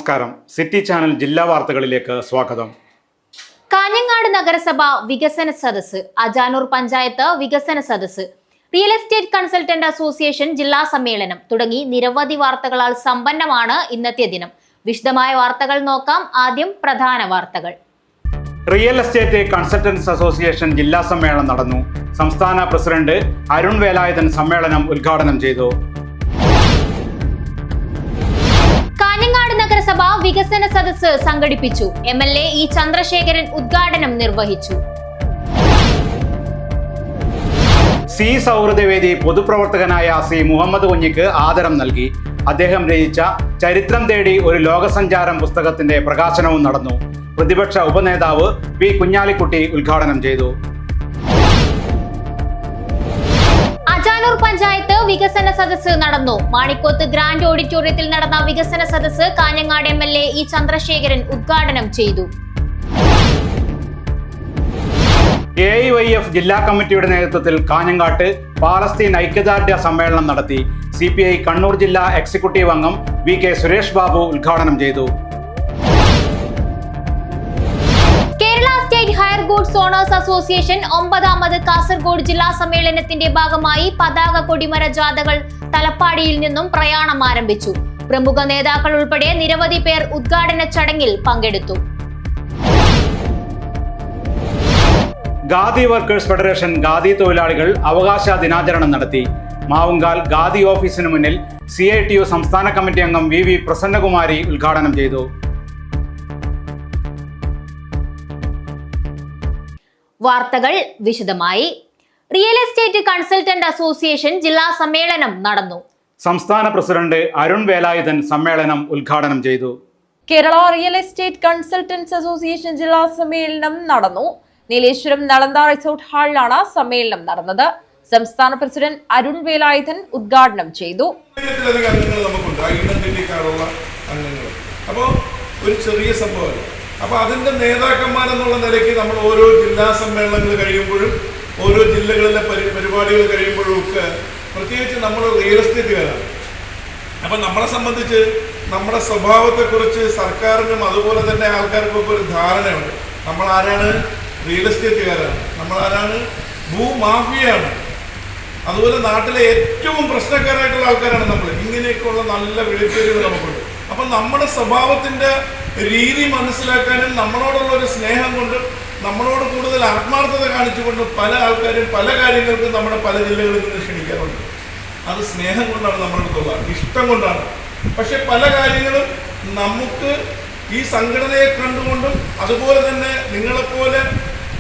നമസ്കാരം. City channel ജില്ലാ വാർത്തകളിലേക്ക് സ്വാഗതം. കാഞ്ഞങ്ങാട് നഗരസഭ വികസന സദസ്സ്, അജാനൂർ പഞ്ചായത്ത് വികസന സദസ്സ്, റിയൽ എസ്റ്റേറ്റ് കൺസൾട്ടന്റ് അസോസിയേഷൻ ജില്ലാ സമ്മേളനം തുടങ്ങി നിരവധി വാർത്തകളാൽ സമ്പന്നമാണ് ഇന്നത്തെ ദിനം. വിശദമായ വാർത്തകൾ നോക്കാം. ആദ്യം പ്രധാന വാർത്തകൾ. റിയൽ എസ്റ്റേറ്റ് കൺസൾട്ടൻസ് അസോസിയേഷൻ ജില്ലാ സമ്മേളനം നടന്നു. സംസ്ഥാന പ്രസിഡന്റ് അരുൺ വേലായുധൻ സമ്മേളനം ഉദ്ഘാടനം ചെയ്തു. കാഞ്ഞങ്ങാട് നഗരസഭ വികസന സദസ്സ് സംഘടിപ്പിച്ചു. MLA ഇ ചന്ദ്രശേഖരൻ ഉദ്ഘാടനം നിർവഹിച്ചു. സി സൗഹൃദവേദി പൊതുപ്രവർത്തകനായ സി മുഹമ്മദ് കുഞ്ഞിക്ക് ആദരം നൽകി. അദ്ദേഹം രചിച്ച ചരിത്രം തേടി ഒരു ലോകസഞ്ചാരം പുസ്തകത്തിന്റെ പ്രകാശനവും നടന്നു. പ്രതിപക്ഷ ഉപനേതാവ് പി കുഞ്ഞാലിക്കുട്ടി ഉദ്ഘാടനം ചെയ്തു. അജാനൂർ പഞ്ചായത്ത് വികസന സദസ്സ് നടന്നു. മാണിക്കോത്ത് ഗ്രാൻഡ് ഓഡിറ്റോറിയത്തിൽ നടന്ന വികസന സദസ്സ് കാഞ്ഞങ്ങാട് MLA ഇ ചന്ദ്രശേഖരൻ ഉദ്ഘാടനം ചെയ്തു. AIYF ജില്ലാ കമ്മിറ്റിയുടെ നേതൃത്വത്തിൽ കാഞ്ഞങ്ങാട്ട് പാലസ്തീൻ ഐക്യദാർഢ്യ സമ്മേളനം നടത്തി. CPI കണ്ണൂർ ജില്ലാ എക്സിക്യൂട്ടീവ് അംഗം VK സുരേഷ് ബാബു ഉദ്ഘാടനം ചെയ്തു. Kerala state hire goods owners association 9ാമത് കാസർഗോഡ് ജില്ലാ സമ്മേളനത്തിന്റെ ഭാഗമായി പതാക കൊടിമര ജാഥകൾ തലപ്പാടിയിൽ നിന്നും പ്രയാണം ആരംഭിച്ചു. പ്രമുഖ നേതാക്കൾ ഉൾപ്പെടെ നിരവധി പേർ ഉദ്ഘാടന ചടങ്ങിൽ പങ്കെടുത്തു. ഖാദി വർക്കേഴ്സ് ഫെഡറേഷൻ ഖാദി തൊഴിലാളികൾ അവകാശ ദിനാചരണം നടത്തി. മാവുങ്കാൽ ഖാദി ഓഫീസിന് മുന്നിൽ CITU സംസ്ഥാന കമ്മിറ്റി അംഗം VV പ്രസന്നകുമാരി ഉദ്ഘാടനം ചെയ്തു. വാർത്തകൾ വിശദമായി. റിയൽ എസ്റ്റേറ്റ് കൺസൾട്ടന്റ് അസോസിയേഷൻ ജില്ലാ സമ്മേളനം നടന്നു. സംസ്ഥാന പ്രസിഡന്റ് അരുൺ വേലായുധൻ സമ്മേളനം ഉദ്ഘാടനം ചെയ്തു. Kerala real estate consultants association ജില്ലാ സമ്മേളനം നടന്നു. നീലേശ്വരം നളന്ദ റിസോർട്ട് ഹാളിലാണ് സമ്മേളനം നടന്നത്. സംസ്ഥാന പ്രസിഡന്റ് അരുൺ വേലായുധൻ ഉദ്ഘാടനം ചെയ്തു. ഒരു ചെറിയ സംഭവം. അപ്പോൾ അതിന്റെ നേതാക്കന്മാരെന്നുള്ള നിലയ്ക്ക് നമ്മൾ ഓരോ ജില്ലാ സമ്മേളനങ്ങൾ കഴിയുമ്പോഴും ഓരോ ജില്ലകളിലെ പരിപാടികൾ കഴിയുമ്പോഴും ഒക്കെ പ്രത്യേകിച്ച് നമ്മൾ റിയൽ എസ്റ്റേറ്റുകാരാണ്. അപ്പം നമ്മളെ സംബന്ധിച്ച് നമ്മുടെ സ്വഭാവത്തെക്കുറിച്ച് സർക്കാരിനും അതുപോലെ തന്നെ ആൾക്കാർക്കൊക്കെ ഒരു ധാരണയുണ്ട്. നമ്മൾ ആരാണ്? റിയൽ എസ്റ്റേറ്റുകാരാണ്. നമ്മൾ ആരാണ്? ഭൂമാഫിയാണ്. അതുപോലെ നാട്ടിലെ ഏറ്റവും പ്രശ്നക്കാരായിട്ടുള്ള ആൾക്കാരാണ് നമ്മൾ. ഇങ്ങനെയൊക്കെയുള്ള നല്ല വിളിപ്പേരുകൾ നമുക്കുണ്ട്. അപ്പം നമ്മുടെ സ്വഭാവത്തിൻ്റെ രീതി മനസ്സിലാക്കാനും നമ്മളോടുള്ള ഒരു സ്നേഹം കൊണ്ടും നമ്മളോട് കൂടുതൽ ആത്മാർത്ഥത കാണിച്ചുകൊണ്ടും പല ആൾക്കാരും പല കാര്യങ്ങൾക്കും നമ്മുടെ പല ജില്ലകളിൽ നിന്ന് ക്ഷണിക്കാറുണ്ട്. അത് സ്നേഹം കൊണ്ടാണ് നമ്മുടെ അടുത്തുള്ള ഇഷ്ടം കൊണ്ടാണ്. പക്ഷെ പല കാര്യങ്ങളും നമുക്ക് ഈ സംഘടനയെ കണ്ടുകൊണ്ടും അതുപോലെ തന്നെ നിങ്ങളെപ്പോലെ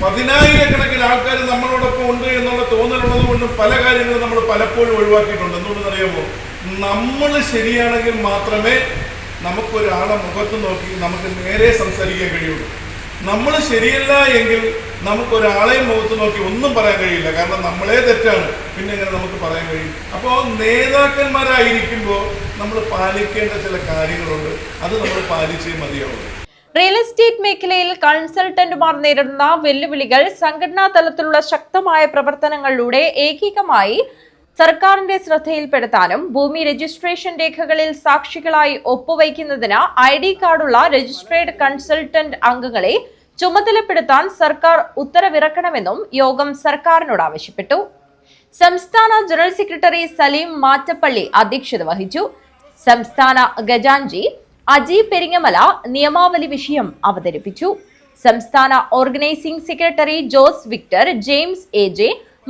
10,000-കണക്കിന് ആൾക്കാർ നമ്മളോടൊപ്പം ഉണ്ട് എന്നുള്ള തോന്നലുള്ളത് കൊണ്ടും പല കാര്യങ്ങളും നമ്മൾ പലപ്പോഴും ഒഴിവാക്കിയിട്ടുണ്ട്. എന്തുകൊണ്ടെന്നറിയാമോ? നമ്മൾ ശരിയാണെങ്കിൽ മാത്രമേ നമുക്കൊരാളെ മുഖത്ത് നോക്കി നമുക്ക് നേരെ സംസാരിക്കാൻ കഴിയുള്ളൂ. നമ്മൾ ശരിയല്ല എങ്കിൽ നമുക്കൊരാളെയും മുഖത്ത് നോക്കി ഒന്നും പറയാൻ കഴിയില്ല. കാരണം നമ്മളെ തെറ്റാണ്. പിന്നെ എങ്ങനെ നമുക്ക് പറയാൻ കഴിയും? അപ്പോൾ നേതാക്കന്മാരായിരിക്കുമ്പോൾ നമ്മൾ പാലിക്കേണ്ട ചില കാര്യങ്ങളുണ്ട്. അത് നമ്മൾ പാലിച്ചേ മതിയാവുള്ളൂ. റിയൽ എസ്റ്റേറ്റ് മേഖലയിൽ കൺസൾട്ടന്റുമാർ നേരിടുന്ന വെല്ലുവിളികൾ സംഘടനാ തലത്തിലുള്ള ശക്തമായ പ്രവർത്തനങ്ങളിലൂടെ ഏകീകമായി സർക്കാരിന്റെ ശ്രദ്ധയിൽപ്പെടുത്താനും ഭൂമി രജിസ്ട്രേഷൻ രേഖകളിൽ സാക്ഷികളായി ഒപ്പുവയ്ക്കുന്നതിന് ID കാർഡുള്ള രജിസ്ട്രേഡ് കൺസൾട്ടന്റ് അംഗങ്ങളെ ചുമതലപ്പെടുത്താൻ സർക്കാർ ഉത്തരവിറക്കണമെന്നും യോഗം സർക്കാരിനോട് ആവശ്യപ്പെട്ടു. സംസ്ഥാന ജനറൽ സെക്രട്ടറി സലീം മാറ്റപ്പള്ളി അധ്യക്ഷത വഹിച്ചു. സംസ്ഥാന ഖജാൻജി അജി പെരിങ്ങമല നിയമാവലി വിഷയം അവതരിപ്പിച്ചു. സംസ്ഥാന organising secretary Jose Victor, James AJ,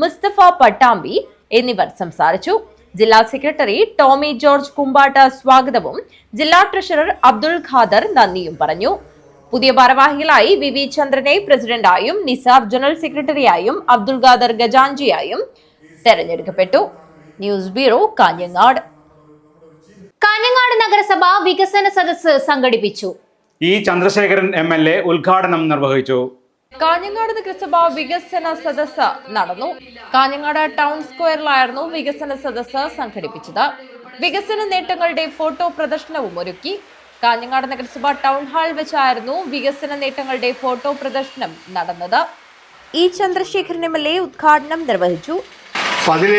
Mustafa Pattambi എന്നിവർ സംസാരിച്ചു. ജില്ലാ സെക്രട്ടറി ടോമി ജോർജ് കുമ്പാട്ട സ്വാഗതവും ജില്ലാ ട്രഷറർ അബ്ദുൾ ഖാദർ നന്ദിയും പറഞ്ഞു. പുതിയ ഭാരവാഹികളായി VV ചന്ദ്രനെ പ്രസിഡന്റായും നിസാർ ജനറൽ സെക്രട്ടറിയായും അബ്ദുൾ ഖാദർ ഖജാൻജിയായും തെരഞ്ഞെടുക്കപ്പെട്ടു. News bureau, Kanhangad. കാഞ്ഞങ്ങാട് നഗരസഭ വികസന സദസ്സ് സംഘടിപ്പിച്ചു. ഇ ചന്ദ്രശേഖരൻ MLA ഉദ്ഘാടനം നിർവഹിച്ചു. കാഞ്ഞങ്ങാട് നഗരസഭ വികസന സദസ്സ് നടന്നു. കാഞ്ഞങ്ങാട് ടൗൺ സ്ക്വയറിലായിരുന്നു വികസന സദസ്സ് സംഘടിപ്പിച്ചത്. വികസന നേട്ടങ്ങളുടെ ഫോട്ടോ പ്രദർശനവും ഒരുക്കി. കാഞ്ഞങ്ങാട് നഗരസഭ ടൗൺ ഹാൾ വെച്ചായിരുന്നു വികസന നേട്ടങ്ങളുടെ ഫോട്ടോ പ്രദർശനം നടന്നത്. ഇ ചന്ദ്രശേഖരൻ MLA ഉദ്ഘാടനം നിർവഹിച്ചു.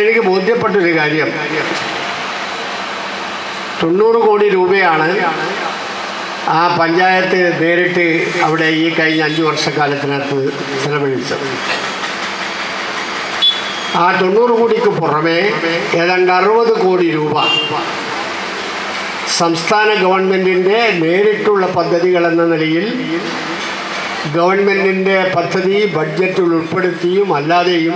എനിക്ക് ബോധ്യപ്പെട്ടൊരു കാര്യം, 90 കോടി രൂപയാണ് ആ പഞ്ചായത്ത് നേരിട്ട് അവിടെ ഈ കഴിഞ്ഞ 5 വർഷക്കാലത്തിനകത്ത് ചെലവഴിച്ചത്. ആ 90 കോടിക്ക് പുറമെ ഏതാണ്ട് 60 കോടി രൂപ സംസ്ഥാന ഗവൺമെൻറ്റിൻ്റെ നേരിട്ടുള്ള പദ്ധതികളെന്ന നിലയിൽ ഗവൺമെൻറ്റിൻ്റെ പദ്ധതി ബഡ്ജറ്റിൽ ഉൾപ്പെടുത്തിയും അല്ലാതെയും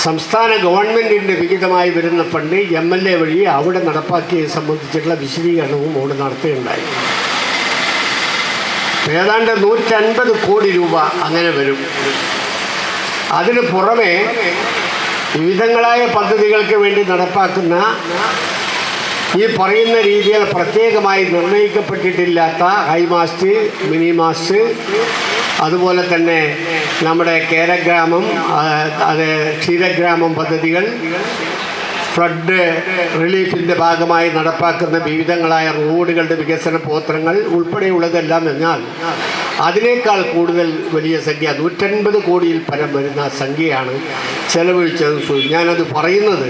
സംസ്ഥാന ഗവൺമെൻറ്റിൻ്റെ വിഹിതമായി വരുന്ന ഫണ്ട് MLA വഴി അവിടെ നടപ്പാക്കിയതിനെ സംബന്ധിച്ചിട്ടുള്ള വിശദീകരണവും അവിടെ നടത്തുകയുണ്ടായി. ഏതാണ്ട് 150 കോടി രൂപ അങ്ങനെ വരും. അതിന് പുറമെ വിവിധങ്ങളായ പദ്ധതികൾക്ക് വേണ്ടി നടപ്പാക്കുന്ന ഈ പറയുന്ന രീതിയിൽ പ്രത്യേകമായി നിർണ്ണയിക്കപ്പെട്ടിട്ടില്ലാത്ത ഹൈമാസ്റ്റ്, മിനി മാസ്റ്റ്, അതുപോലെ തന്നെ നമ്മുടെ കേരഗ്രാമം, അത് ക്ഷീരഗ്രാമം പദ്ധതികൾ, ഫ്ലഡ് റിലീഫിൻ്റെ ഭാഗമായി നടപ്പാക്കുന്ന വിവിധങ്ങളായ റോഡുകളുടെ വികസന പ്രവർത്തനങ്ങൾ ഉൾപ്പെടെയുള്ളതെല്ലാം എന്നാൽ അതിനേക്കാൾ കൂടുതൽ വലിയ സംഖ്യ 150 കോടിയിൽ പരം വരുന്ന സംഖ്യയാണ് ചെലവഴിച്ചത്. ഞാനത് പറയുന്നത്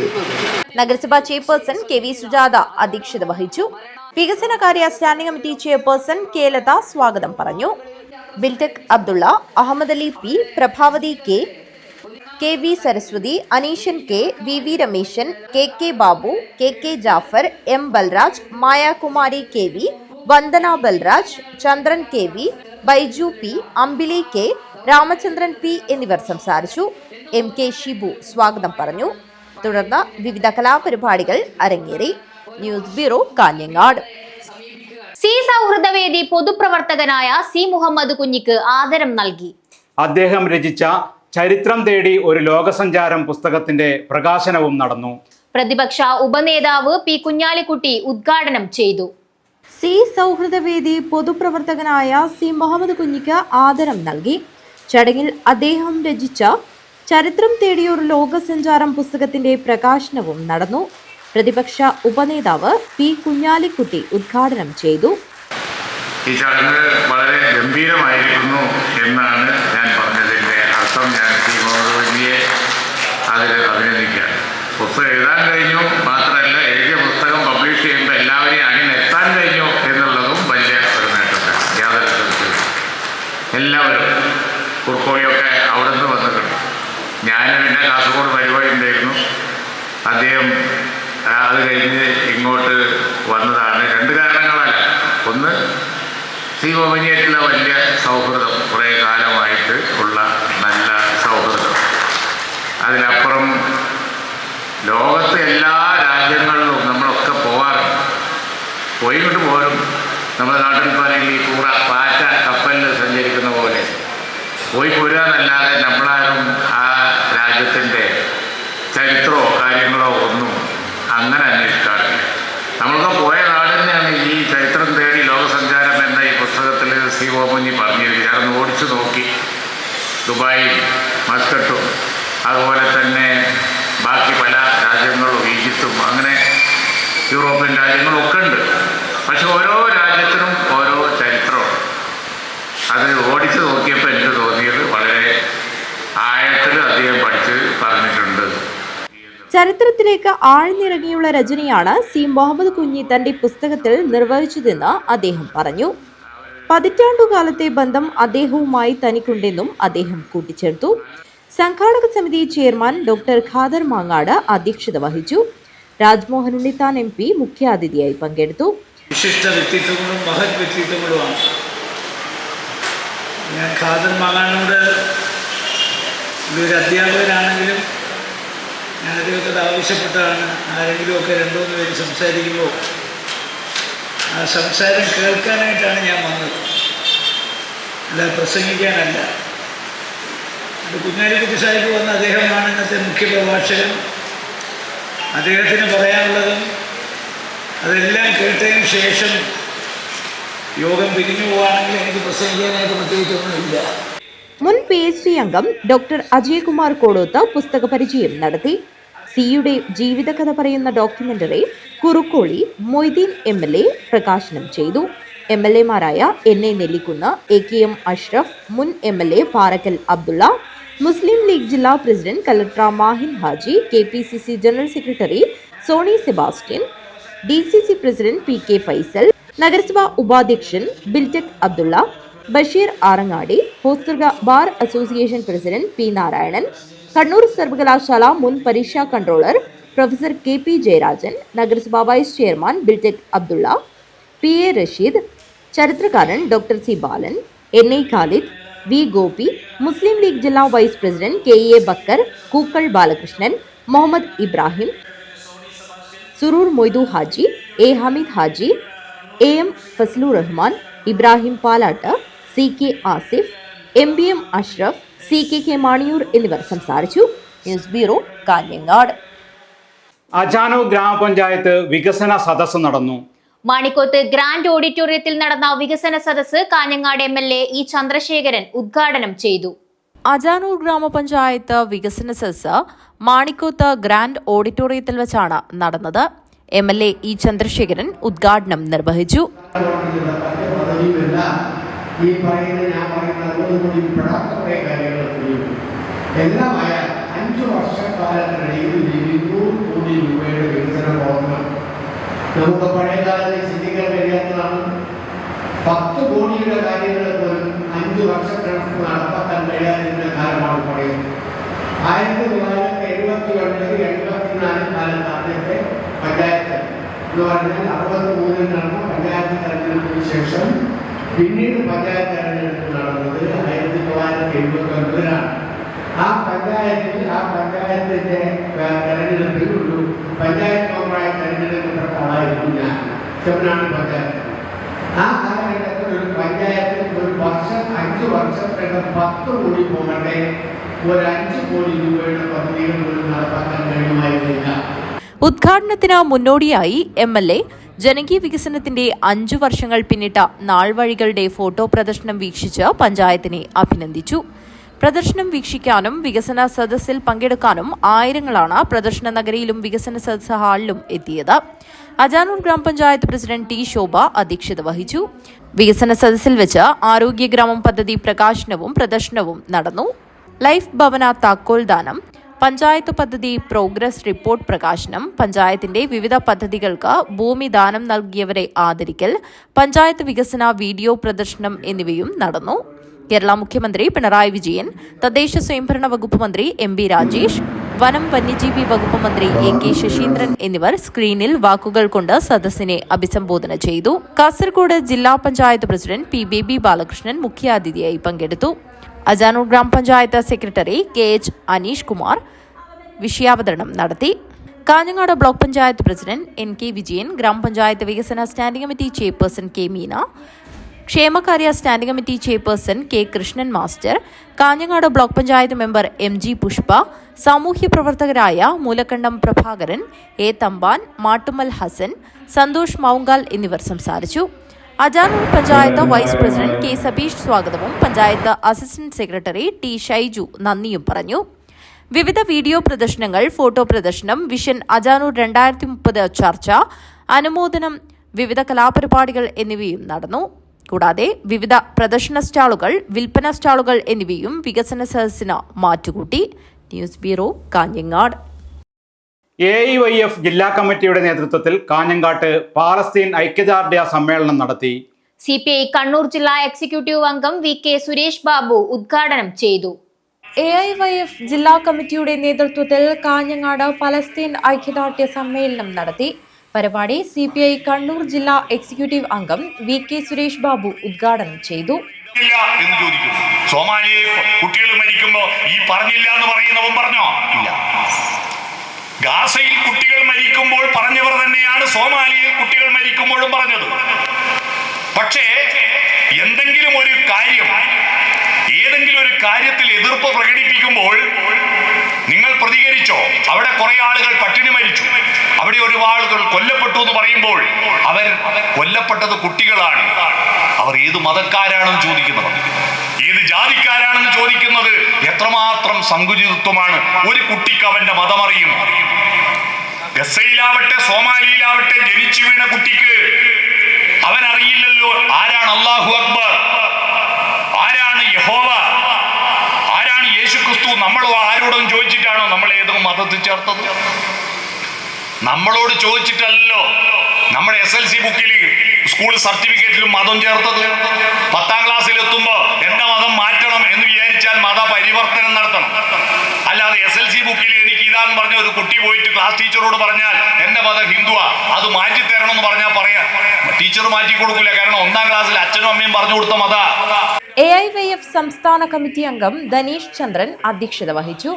നഗരസഭാ ചെയർപേഴ്സൺ KV സുജാത അധ്യക്ഷത വഹിച്ചു. വികസനകാര്യ standing committee chairperson K Latha സ്വാഗതം പറഞ്ഞു. Biltech Abdulla, Ahmed Ali P, Prabhavathi KV Saraswathi, Aneeshan K, VV Rameshan, KK Babu, KK Jafar, M Balraj, Mayakumari KV, Vandana Balraj, Chandran KV, Baiju P, Ambili K, Ramachandran P എന്നിവർ സംസാരിച്ചു. MK ഷിബു സ്വാഗതം പറഞ്ഞു. തുടർന്ന് വിവിധ കലാപരിപാടികൾ അരങ്ങേറി. News bureau, Kanhangad. സി സൗഹൃദവേദി പൊതുപ്രവർത്തകനായ C മുഹമ്മദ് കുഞ്ഞിക്ക് ആദരം നൽകി. അദ്ദേഹം രചിച്ച ചരിത്രം തേടി ഒരു ലോകസഞ്ചാരം പുസ്തകത്തിന്റെ പ്രകാശനവും നടന്നു. പ്രതിപക്ഷ ഉപനേതാവ് P കുഞ്ഞാലിക്കുട്ടി ഉദ്ഘാടനം ചെയ്തു. സി സൗഹൃദവേദി പൊതുപ്രവർത്തകനായ C മുഹമ്മദ് കുഞ്ഞിക്ക് ആദരം നൽകി. ചടങ്ങിൽ അദ്ദേഹം രചിച്ച ചരിത്രം തേടിയ ഒരു ലോകസഞ്ചാരം പുസ്തകത്തിന്റെ പ്രകാശനവും നടന്നു. പ്രതിപക്ഷ ഉപനേതാവ് P കുഞ്ഞാലിക്കുട്ടി ഉദ്ഘാടനം ചെയ്തു. ഈ ചടങ്ങ് വളരെ ഗംഭീരമായിരിക്കുന്നു എന്നാണ് ഞാൻ പറഞ്ഞതിൻ്റെ അർത്ഥം. ഞാൻ C മുഹമ്മദ് കുഞ്ഞിയെ അതിൽ അഭിനന്ദിക്കുകയാണ്. പുസ്തകം എഴുതാൻ കഴിഞ്ഞു, മാത്രമല്ല എഴുതിയ പുസ്തകം പബ്ലിഷ് ചെയ്യുമ്പോൾ എല്ലാവരെയും അണിനിരത്താൻ കഴിഞ്ഞു എന്നുള്ളതും വലിയ ഒരു നേട്ടമാണ്. യാതൊരു തരത്തിലും എല്ലാവരും കുർക്കോളിയൊക്കെ അവിടെ നിന്ന് വന്നിട്ടുണ്ട്. ഞാൻ പിന്നെ കാസർഗോഡ് പരിപാടി ഉണ്ടായിരുന്നു. അദ്ദേഹം അത് കഴിഞ്ഞ് ഇങ്ങോട്ട് വന്നതാണ്. 2 കാരണങ്ങളല്ല. ഒന്ന്, C മുഹമ്മദിയായിട്ടുള്ള വലിയ സൗഹൃദം, കുറേ കാലമായിട്ട് ഉള്ള നല്ല സൗഹൃദം. അതിലപ്പുറം ലോകത്തെ എല്ലാ രാജ്യങ്ങളിലും നമ്മളൊക്കെ പോകാറുണ്ട്. പോയിക്കൊണ്ട് പോലും നമ്മുടെ നാട്ടിൽ പറയുന്ന ഈ കൂറ പാറ്റ കപ്പലിൽ സഞ്ചരിക്കുന്ന പോലെ പോയി പോരാന്നല്ലാതെ നമ്മളാരും ആ രാജ്യത്തിൻ്റെ ചരിത്രമോ കാര്യങ്ങളോ ഒന്നും അങ്ങനെ അന്വേഷിക്കാറില്ല. നമ്മൾക്ക് പോയ നാട് തന്നെയാണ് ഈ ചരിത്രം തേടി ലോകസഞ്ചാരം എന്ന ഈ പുസ്തകത്തിൽ C മുഹമ്മദ് പറഞ്ഞിരിക്കുന്നത്. ഞാൻ ഓടിച്ചു നോക്കി. ദുബായും മസ്കറ്റും അതുപോലെ തന്നെ ബാക്കി പല രാജ്യങ്ങളും, ഈജിപ്തും, അങ്ങനെ യൂറോപ്യൻ രാജ്യങ്ങളും ഒക്കെ ഉണ്ട്. പക്ഷെ ഓരോ രാജ്യത്തിനും ഓരോ ചരിത്രമാണ്. അത് ഓടിച്ചു നോക്കിയപ്പോൾ എനിക്ക് തോന്നിയത് വളരെ ആഴത്തിൽ അദ്ദേഹം പഠിച്ച് പറഞ്ഞിട്ടുണ്ട്. ചരിത്രത്തിലേക്ക് ആഴ്ന്നിറങ്ങിയുള്ള രചനയാണ് C മുഹമ്മദ് കുഞ്ഞി തന്റെ പുസ്തകത്തിൽ നിർവഹിച്ചതെന്ന് അദ്ദേഹം പറഞ്ഞു. പതിറ്റാണ്ടുകാലത്തെ ബന്ധം അദ്ദേഹവുമായി തനിക്കുണ്ടെന്നും അദ്ദേഹം കൂട്ടിച്ചേർത്തു. സംഘാടക സമിതി ചെയർമാൻ ഡോക്ടർ ഖാദർ മാങ്ങാട് അധ്യക്ഷത വഹിച്ചു. രാജ്മോഹൻ ഉണ്ണിത്താൻ MP മുഖ്യാതിഥിയായി പങ്കെടുത്തു. വിശിഷ്ട വ്യക്തിത്വങ്ങളും മഹത് വ്യക്തിത്വങ്ങളുമാണ്. ഞാൻ ഖാദർ മാങ്ങാടിനോട് ഒരു അധ്യാപകനാണെങ്കിലും ഞാൻ അദ്ദേഹത്തോട് ആവശ്യപ്പെട്ടാണ്, ആരെങ്കിലുമൊക്കെ 2-3 പേര് സംസാരിക്കുമ്പോൾ ആ സംസാരം കേൾക്കാനായിട്ടാണ് ഞാൻ വന്നത്, അല്ല പ്രസംഗിക്കാനല്ല. അത് കുഞ്ഞാലിക്കുട്ടി സാഹിബ് വന്ന അദ്ദേഹമാണ് ഇന്നത്തെ മുഖ്യ പ്രഭാഷകൻ. അദ്ദേഹത്തിന് പറയാനുള്ളതും അതെല്ലാം കേട്ടതിന് ശേഷം യോഗം പിരിഞ്ഞു പോവുകയാണെങ്കിൽ എനിക്ക് പ്രസംഗിക്കാനായിട്ട് പ്രത്യേകിച്ചൊന്നുമില്ല. മുൻ PhD അംഗം ഡോക്ടർ അജയ്കുമാർ കോടോത്ത് പുസ്തക പരിചയം നടത്തി. സിയുടെ ജീവിതകഥ പറയുന്ന ഡോക്യുമെന്ററി കുറുക്കോളി മൊയ്തീൻ MLA പ്രകാശനം ചെയ്തു. MLA മാരായ NA നെല്ലിക്കുന്ന്, AKM അഷ്റഫ്, മുൻ MLA പാറക്കൽ അബ്ദുള്ള, മുസ്ലിം ലീഗ് ജില്ലാ president collector Mahin Haji, KPCC general secretary Sony Sebastian, DCC president PK Faisal, നഗരസഭാ ഉപാധ്യക്ഷൻ Biltech Abdulla, Basheer Arangadi, Hosdurg bar association president P Narayanan, Kannur സർവകലാശാല മുൻ പരീക്ഷാ controller professor K P Jayarajan, നഗരസഭാ vice chairman Biltech Abdulla, P A Rasheed, ചരിത്രകാരൻ doctor C Balan, N I Khalid, V Gopi, Muslim League ജില്ലാ vice president K A Backer, Kookkal Balakrishnan, Muhammad Ibrahim, Suroor Moidu Haji, A Hameed Haji, A M Fazlur Rahman, Ibrahim Palatt, C K Asif, M B M Ashraf, C K Maniyoor എന്നിവർ സംസാരിച്ചു. News bureau, Kanhangad. Ajanur ഗ്രാമപഞ്ചായത്ത് വികസന സദസ്സ് നടന്നു. മാണിക്കോത്ത് ഗ്രാൻഡ് ഓഡിറ്റോറിയത്തിൽ നടന്ന വികസന സദസ്സ് കാഞ്ഞങ്ങാട് MLA ഇ ചന്ദ്രശേഖരൻ ഉദ്ഘാടനം ചെയ്തു. അജാനൂർ ഗ്രാമപഞ്ചായത്ത് വികസന സദസ്സ് മാണിക്കോത്ത് ഗ്രാൻഡ് ഓഡിറ്റോറിയത്തിൽ വെച്ചാണ് നടന്നത്. MLA ഇ ചന്ദ്രശേഖരൻ ഉദ്ഘാടനം നിർവഹിച്ചു. എല്ലാമായ 5 വർഷക്കാലത്തിനിടയിൽ 200 കോടി രൂപയുടെ വികസന പ്രവർത്തനം നമുക്ക് പഴയ കാലത്ത് ചിന്തിക്കാൻ കഴിയാത്തതാണ്. 10 കോടിയുടെ കാര്യങ്ങൾ പോലും 5 വർഷത്തിനടുത്ത് നടപ്പാക്കാൻ കഴിയാതിരുന്ന കാലമാണ് പറയുന്നത്. 1972-84 കാലത്ത് ആദ്യത്തെ പഞ്ചായത്ത് എന്ന് പറഞ്ഞാൽ 63 നടന്ന പഞ്ചായത്ത് തെരഞ്ഞെടുപ്പിന് ശേഷം പിന്നീട് പഞ്ചായത്ത് തെരഞ്ഞെടുപ്പ് നടന്നത് 1979-ലാണ്. ആ പഞ്ചായത്തിന്റെ തെരഞ്ഞെടുപ്പിൽ ഒരു പഞ്ചായത്ത് മെമ്പറായി തെരഞ്ഞെടുക്കപ്പെട്ട ആളായിരുന്നു ഞാൻ, ചെമ്മനാട് പഞ്ചായത്ത്. ആ കാലഘട്ടത്തിൽ ഒരു പഞ്ചായത്തിൽ ഒരു വർഷം 5 വർഷത്തിനകം 10 കോടി പോകട്ടെ, ഒരു 5 കോടി രൂപയുടെ പദ്ധതികൾ പോലും നടപ്പാക്കാൻ കഴിയുമായിരുന്നില്ല. ഉദ്ഘാടനത്തിന് മുന്നോടിയായി MLA ജനകീയ വികസനത്തിന്റെ 5 വർഷങ്ങൾ പിന്നിട്ട നാൾവഴികളുടെ ഫോട്ടോ പ്രദർശനം വീക്ഷിച്ച് പഞ്ചായത്തിനെ അഭിനന്ദിച്ചു. പ്രദർശനം വീക്ഷിക്കാനും വികസന സദസ്സിൽ പങ്കെടുക്കാനും ആയിരങ്ങളാണ് പ്രദർശന നഗരിയിലും വികസന സദസ്സ് ഹാളിലും എത്തിയത്. അജാനൂർ ഗ്രാമപഞ്ചായത്ത് പ്രസിഡന്റ് ടി ശോഭ അധ്യക്ഷത വഹിച്ചു. വികസന സദസ്സിൽ വെച്ച് ആരോഗ്യഗ്രാമം പദ്ധതി പ്രകാശനവും പ്രദർശനവും നടന്നു. ലൈഫ് ഭവന താക്കോൽദാനം, പഞ്ചായത്ത് പദ്ധതി പ്രോഗ്രസ് റിപ്പോർട്ട് പ്രകാശനം, പഞ്ചായത്തിന്റെ വിവിധ പദ്ധതികൾക്ക് ഭൂമി ദാനം നൽകിയവരെ ആദരിക്കൽ, പഞ്ചായത്ത് വികസന വീഡിയോ പ്രദർശനം എന്നിവയും നടന്നു. കേരള മുഖ്യമന്ത്രി പിണറായി വിജയൻ, തദ്ദേശ സ്വയംഭരണ വകുപ്പ് മന്ത്രി MB രാജേഷ്, വനം വന്യജീവി വകുപ്പ് മന്ത്രി AK ശശീന്ദ്രൻ എന്നിവർ സ്ക്രീനിൽ വാക്കുകൾ കൊണ്ട് സദസ്സിനെ അഭിസംബോധന ചെയ്തു. കാസർഗോഡ് ജില്ലാ പഞ്ചായത്ത് പ്രസിഡന്റ് P ബേബി ബാലകൃഷ്ണൻ മുഖ്യാതിഥിയായി പങ്കെടുത്തു. അജാനൂർ ഗ്രാമപഞ്ചായത്ത് സെക്രട്ടറി KH അനീഷ് കുമാർ വിഷയാവതരണം നടത്തി. Kanhangad block panchayat president NK Vijayan, ഗ്രാമപഞ്ചായത്ത് വികസന standing committee chairperson K Meena, ക്ഷേമകാര്യ standing committee chairperson K Krishnan master, Kanhangad block panchayat member MG Pushpa, സാമൂഹ്യ പ്രവർത്തകരായ മൂലക്കണ്ടം പ്രഭാകരൻ, A തമ്പാൻ, മാട്ടുമൽ ഹസൻ, സന്തോഷ് മൗങ്കാൽ എന്നിവർ സംസാരിച്ചു. Ajanur panchayat vice president K Sabeesh സ്വാഗതവും panchayat assistant secretary T Shaiju നന്ദിയും പറഞ്ഞു. വിവിധ വീഡിയോ പ്രദർശനങ്ങൾ, ഫോട്ടോ പ്രദർശനം, വിഷൻ അജാനൂർ 2030 ചർച്ച, അനുമോദനം, വിവിധ കലാപരിപാടികൾ എന്നിവയും നടന്നു. കൂടാതെ വിവിധ പ്രദർശന സ്റ്റാളുകൾ, വിൽപ്പന സ്റ്റാളുകൾ എന്നിവയും വികസന സദസ്സിന് മാറ്റുകൂട്ടി. News bureau, Kanhangad. AIYF ജില്ലാ കമ്മിറ്റിയുടെ നേതൃത്വത്തിൽ കാഞ്ഞങ്ങാട്ട് പാലസ്തീൻ ഐക്യദാർഢ്യ സമ്മേളനം നടത്തി. CPI കണ്ണൂർ ജില്ലാ എക്സിക്യൂട്ടീവ് അംഗം VK സുരേഷ് ബാബു ഉദ്ഘാടനം ചെയ്തു. AIYF ജില്ലാ കമ്മിറ്റിയുടെ നേതൃത്വത്തിൽ കാഞ്ഞങ്ങാട് പലസ്തീൻ ഐക്യദാർഢ്യ സമ്മേളനം നടത്തി. പരിപാടി CPI കണ്ണൂർ ജില്ലാ എക്സിക്യൂട്ടീവ് അംഗം VK സുരേഷ് ബാബു ഉദ്ഘാടനം ചെയ്തു. സോമാലിയയിൽ കുട്ടികൾ മരിക്കുമ്പോ ഈ പറഞ്ഞില്ല എന്ന് പറയുന്നവൻ പറഞ്ഞോ? ഇല്ല. ഗാസയിൽ കുട്ടികൾ മരിക്കുമ്പോൾ പറഞ്ഞവർ തന്നെയാണ് സോമാലിയയിൽ കുട്ടികൾ മരിക്കുമ്പോഴും പറഞ്ഞത്. പക്ഷേ എന്തെങ്കിലും ഒരു കാര്യം, ഏതെങ്കിലും ഒരു കാര്യത്തിൽ എതിർപ്പ് പ്രകടിപ്പിക്കുമ്പോൾ നിങ്ങൾ പ്രതികരിച്ചോ? അവിടെ കുറെ ആളുകൾ പട്ടിണി മരിച്ചു, അവിടെ ഒരുപാട് ആളുകൾ കൊല്ലപ്പെട്ടു എന്ന് പറയുമ്പോൾ അവർ കൊല്ലപ്പെട്ടത് കുട്ടികളാണ്. അവർ ഏത് മതക്കാരാണെന്ന് ചോദിക്കുന്നത്, ഏത് ജാതിക്കാരാണെന്ന് ചോദിക്കുന്നത് എത്രമാത്രം സങ്കുചിതത്വമാണ്. ഒരു കുട്ടിക്ക് അവന്റെ മതമറിയും. ഗസയിലാവട്ടെ സോമാലിയിലാവട്ടെ ജനിച്ചു വീണ കുട്ടിക്ക് അവനറിയില്ലല്ലോ ആരാണ് അല്ലാഹു അക്ബർ, ആരാണ് യഹോവ, ആരാണ് യേശുക്രിസ്തു. നമ്മളോ ആരോടും ചോദിച്ചിട്ടാണോ നമ്മൾ ഏതോ മതത്തിൽ ചേർത്തത്? നമ്മളോട് ചോദിച്ചിട്ടല്ലോ. നമ്മുടെ SLC ബുക്കിൽ സ്കൂൾ സർട്ടിഫിക്കറ്റിലും മതം ചേർത്തത്? 10ാം ക്ലാസ്സിൽ എത്തുമ്പോൾ എന്റെ മതം മാറ്റണം എന്ന് വിചാരിച്ചാൽ മതപരിവർത്തനം നടത്തണം. അല്ലാതെ SLC ബുക്കിൽ എനിക്ക് ഇതാന്ന് പറഞ്ഞ ഒരു കുട്ടി പോയിട്ട് ക്ലാസ് ടീച്ചറോട് പറഞ്ഞാൽ എന്റെ മതം ഹിന്ദുവാ, അത് മാറ്റിത്തരണം എന്ന് പറഞ്ഞാൽ പറയാം, ടീച്ചർ മാറ്റി കൊടുക്കില്ല. കാരണം 1ാം ക്ലാസ്സിൽ അച്ഛനും അമ്മയും പറഞ്ഞു കൊടുത്ത മത. AIYF സംസ്ഥാന കമ്മിറ്റി അംഗം ധനീഷ് ചന്ദ്രൻ അധ്യക്ഷത വഹിച്ചു.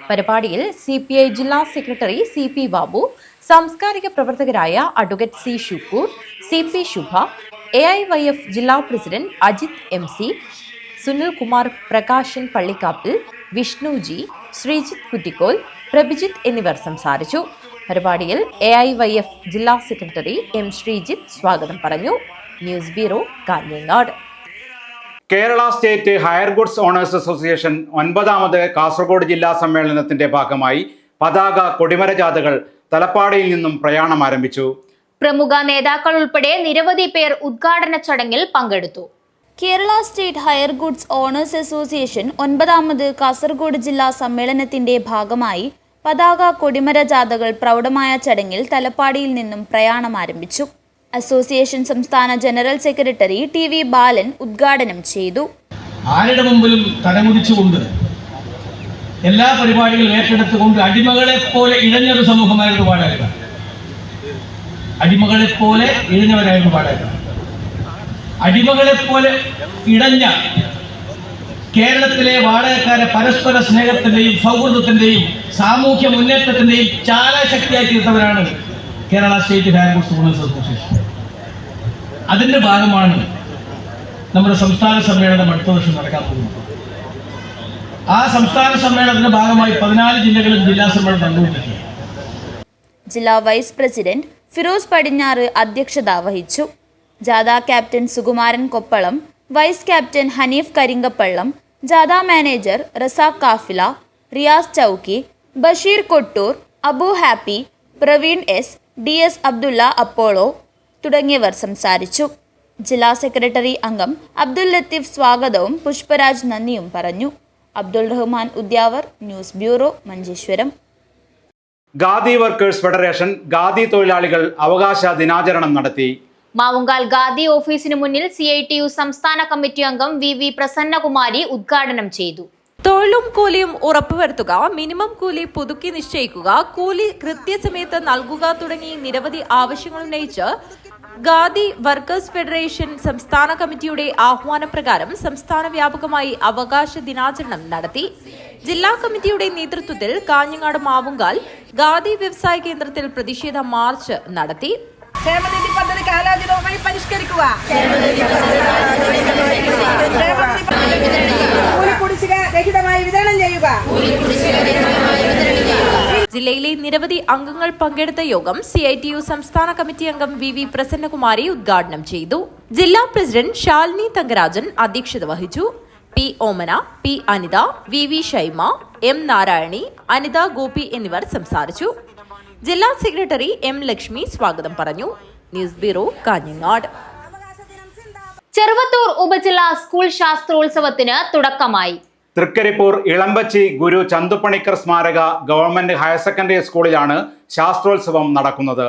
പരിപാടിയിൽ CPI ജില്ലാ സെക്രട്ടറി CP ബാബു, സാംസ്കാരിക പ്രവർത്തകരായ അഡ്വക്കേറ്റ് C ഷുക്കൂർ, CP ശുഭ, AIYF ജില്ലാ പ്രസിഡന്റ് അജിത് MC, സുനിൽ കുമാർ, പ്രകാശൻ പള്ളിക്കാപ്പിൽ, വിഷ്ണുജി, ശ്രീജിത്ത് കുറ്റിക്കോൽ, പ്രഭിജിത്ത് എന്നിവർ സംസാരിച്ചു. പരിപാടിയിൽ AIYF ജില്ലാ സെക്രട്ടറി M ശ്രീജിത്ത് സ്വാഗതം പറഞ്ഞു. News bureau, Kanhangad. Kerala state hire goods owners association 9ാമത് കാസർഗോഡ് ജില്ലാ സമ്മേളനത്തിന്റെ ഭാഗമായി പതാക കൊടിമര ജാഥകൾ തലപ്പാടിയിൽ നിന്നും പ്രയാണം ആരംഭിച്ചു. പ്രമുഖ നേതാക്കൾ ഉൾപ്പെടെ നിരവധി പേർ ഉദ്ഘാടന ചടങ്ങിൽ പങ്കെടുത്തു. Kerala state hire goods owners association 9ാമത് കാസർഗോഡ് ജില്ലാ സമ്മേളനത്തിന്റെ ഭാഗമായി പതാക കൊടിമര ജാഥകൾ പ്രൗഢമായ ചടങ്ങിൽ തലപ്പാടിയിൽ നിന്നും പ്രയാണം ആരംഭിച്ചു. അസോസിയേഷൻ സംസ്ഥാന ജനറൽ സെക്രട്ടറി TV ബാലൻ ഉദ്ഘാടനം ചെയ്തു. ആരുടെ മുമ്പിലും തടമുടിച്ചുകൊണ്ട് എല്ലാ പരിപാടികളും ഏറ്റെടുത്തുകൊണ്ട് അടിമകളെ പോലെ ഇഴഞ്ഞൊരു സമൂഹമായിരുന്നു വാടക. അടിമകളെ പോലെ ഇഴഞ്ഞവരായിരുന്നു വാടക. അടിമകളെ പോലെ ഇടഞ്ഞ കേരളത്തിലെ വാടകക്കാരെ പരസ്പര സ്നേഹത്തിന്റെയും സൗഹൃദത്തിന്റെയും സാമൂഹ്യ മുന്നേറ്റത്തിന്റെയും ചാലശക്തിയായി തീർത്തവരാണ് Kerala state hire goods owners association. അതിന്റെ ഭാഗമാണ് നമ്മുടെ സംസ്ഥാന സമ്മേളനം അടുത്ത വർഷം നടക്കാൻ പോകുന്നത്. ആ സംസ്ഥാന സമ്മേളനത്തിന്റെ ഭാഗമായി 14 ജില്ലകളിൽ ജില്ലാ സമ്മേളനം നടന്നുകൊണ്ടിരിക്കുക. ജില്ലാ വൈസ് പ്രസിഡന്റ് ഫിറോസ് പടിഞ്ഞാറ് അധ്യക്ഷത വഹിച്ചു. ജാഥ captain Sukumaran Koppalam, vice captain Haneef Karinkappallam, ജാഥ manager Razak Kafila, Riyas Chowki, Basheer Kottoor, Abu happy, Praveen S, DS Abdulla Apollo തുടങ്ങിയവർ സംസാരിച്ചു. ജില്ലാ സെക്രട്ടറി അംഗം അബ്ദുൽ ലത്തീഫ് സ്വാഗതവും പുഷ്പരാജ് നന്ദിയും പറഞ്ഞു. Abdul Rahman Udyavar, news bureau, Manjeshwaram. Khadi workers federation khadi തൊഴിലാളികൾ അവകാശ ദിനാചരണം നടത്തി. മാവുങ്കാൽ ഖാദി ഓഫീസിന് മുന്നിൽ CITU സംസ്ഥാന കമ്മിറ്റി അംഗം VV പ്രസന്നകുമാരി ഉദ്ഘാടനം ചെയ്തു. തൊഴിലും കൂലിയും ഉറപ്പുവരുത്തുക, മിനിമം കൂലി പുതുക്കി നിശ്ചയിക്കുക, കൂലി കൃത്യസമയത്ത് നൽകുക തുടങ്ങി നിരവധി ആവശ്യങ്ങൾ ഉന്നയിച്ച് ഖാദി വർക്കേഴ്സ് ഫെഡറേഷൻ സംസ്ഥാന കമ്മിറ്റിയുടെ ആഹ്വാനപ്രകാരം സംസ്ഥാന വ്യാപകമായി അവകാശ ദിനാചരണം നടത്തി. ജില്ലാ കമ്മിറ്റിയുടെ നേതൃത്വത്തിൽ കാഞ്ഞങ്ങാട് മാവുങ്കാൽ ഖാദി വ്യവസായ കേന്ദ്രത്തിൽ പ്രതിഷേധ മാർച്ച് നടത്തി. ക്ഷേമനിധി പദ്ധതി കാലാതീതമായി പരിഷ്കരിക്കുക. കുടിശ്ശിക രഹിതമായി വിതരണം ചെയ്യുക. ജില്ലയിലെ നിരവധി അംഗങ്ങൾ പങ്കെടുത്ത യോഗം CITU സംസ്ഥാന കമ്മിറ്റി അംഗം VV പ്രസന്നകുമാരി ഉദ്ഘാടനം ചെയ്തു. ജില്ലാ പ്രസിഡന്റ് ശാലിനി തങ്കരാജൻ അധ്യക്ഷത വഹിച്ചു. P ഓമന, P Anitha, VV Shaima, M Narayani, Anitha Gopi എന്നിവർ സംസാരിച്ചു. ജില്ലാ സെക്രട്ടറി M ലക്ഷ്മി സ്വാഗതം പറഞ്ഞു. News bureau, Kanhangad. ചെറുവത്തൂർ ഉപജില്ലാ സ്കൂൾ ശാസ്ത്രോത്സവത്തിന് തുടക്കമായി. തൃക്കരിപ്പൂർ ഇളമ്പച്ചി ഗുരു ചന്തുപണിക്കർ സ്മാരക ഗവൺമെന്റ് ഹയർ സെക്കൻഡറി സ്കൂളിലാണ് ശാസ്ത്രോത്സവം നടക്കുന്നത്.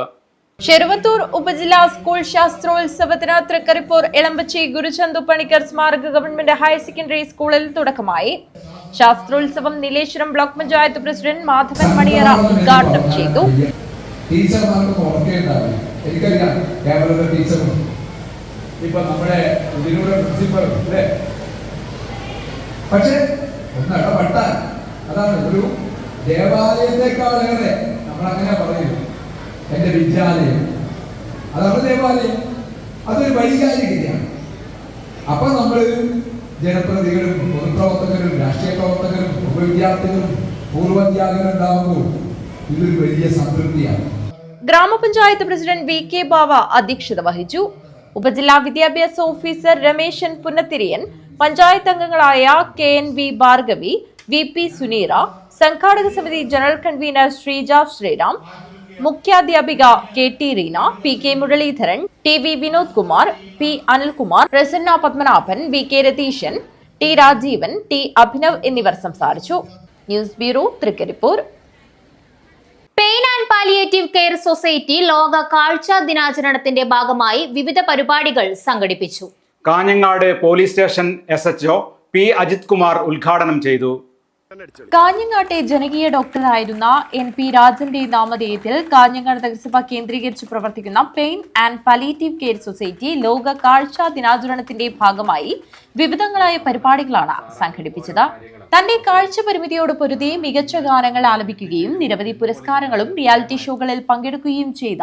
ചെറുവത്തൂർ ഉപജില്ലാ സ്കൂൾ ശാസ്ത്രോത്സവത്തിന് തൃക്കരിപ്പൂർ ഇളമ്പച്ചി ഗുരുചന്തു പണിക്കർ സ്മാരക ഗവൺമെന്റ് ഹയർ സെക്കൻഡറി സ്കൂളിൽ തുടക്കമായി. ശാസ്ത്രോത്സവം നീലേശ്വരം ബ്ലോക്ക് പഞ്ചായത്ത് പ്രസിഡന്റ് മാധവൻ മണിയറ ഉദ്ഘാടനം ചെയ്തു. എനിക്കറിയാം കേരളത്തിലെ ടീച്ചറും ഇപ്പൊ നമ്മുടെ ഇതിലൂടെ പ്രിൻസിപ്പൽ അല്ലേ, പക്ഷെ ഒന്ന് ഇടപെട്ടാൽ അതാണ് ഒരു ദേവാലയത്തെക്കാളേറെ നമ്മളങ്ങനെ പറയുന്നു. എന്റെ വിദ്യാലയം അതാണ് ദേവാലയം, അതൊരു വൈകാരികതയാണ്. അപ്പൊ നമ്മൾ ജനപ്രതിനിധികളും പൊതുപ്രവർത്തകരും രാഷ്ട്രീയ പ്രവർത്തകരും ഉപവിദ്യാർത്ഥികളും പൂർവ്വവിദ്യാർത്ഥികളും ഉണ്ടാകുമ്പോൾ ഇതൊരു വലിയ സംതൃപ്തിയാണ്. ഗ്രാമപഞ്ചായത്ത് പ്രസിഡന്റ് VK ബാവ അധ്യക്ഷത വഹിച്ചു. ഉപജില്ലാ വിദ്യാഭ്യാസ ഓഫീസർ രമേശൻ പുന്നത്തിരിയൻ, പഞ്ചായത്ത് അംഗങ്ങളായ KNV ഭാർഗവി, VP സുനീറ, സംഘാടക സമിതി ജനറൽ കൺവീനർ ശ്രീജ ശ്രീറാം, മുഖ്യാധ്യാപിക KT Reena, PK Muralidharan, TV Vinod Kumar, P Anilkumar, Prasanna Padmanabhan, VK Ratheeshan, T Rajeevan, T Abhinav എന്നിവർ സംസാരിച്ചു. News bureau, Thrikaripur. Pain and palliative care society ലോക കാഴ്ച ദിനാചരണത്തിന്റെ ഭാഗമായി വിവിധ പരിപാടികൾ സംഘടിപ്പിച്ചു. Kanhangad police station SHO P. Ajith Kumar ഉദ്ഘാടനം ചെയ്തു. കാഞ്ഞങ്ങാട്ടെ ജനകീയ ഡോക്ടറായിരുന്ന NP രാജന്റെ നാമധേയത്തിൽ കാഞ്ഞങ്ങാട് നഗരസഭ കേന്ദ്രീകരിച്ച് പ്രവർത്തിക്കുന്ന pain and palliative care society ലോക കാഴ്ച ദിനാചരണത്തിന്റെ ഭാഗമായി വിവിധങ്ങളായ പരിപാടികളാണ് സംഘടിപ്പിച്ചത്. തന്റെ കാഴ്ച പരിമിതിയോട് പൊരുതി മികച്ച ഗാനങ്ങൾ ആലപിക്കുകയും നിരവധി പുരസ്കാരങ്ങളും റിയാലിറ്റി ഷോകളിൽ പങ്കെടുക്കുകയും ചെയ്ത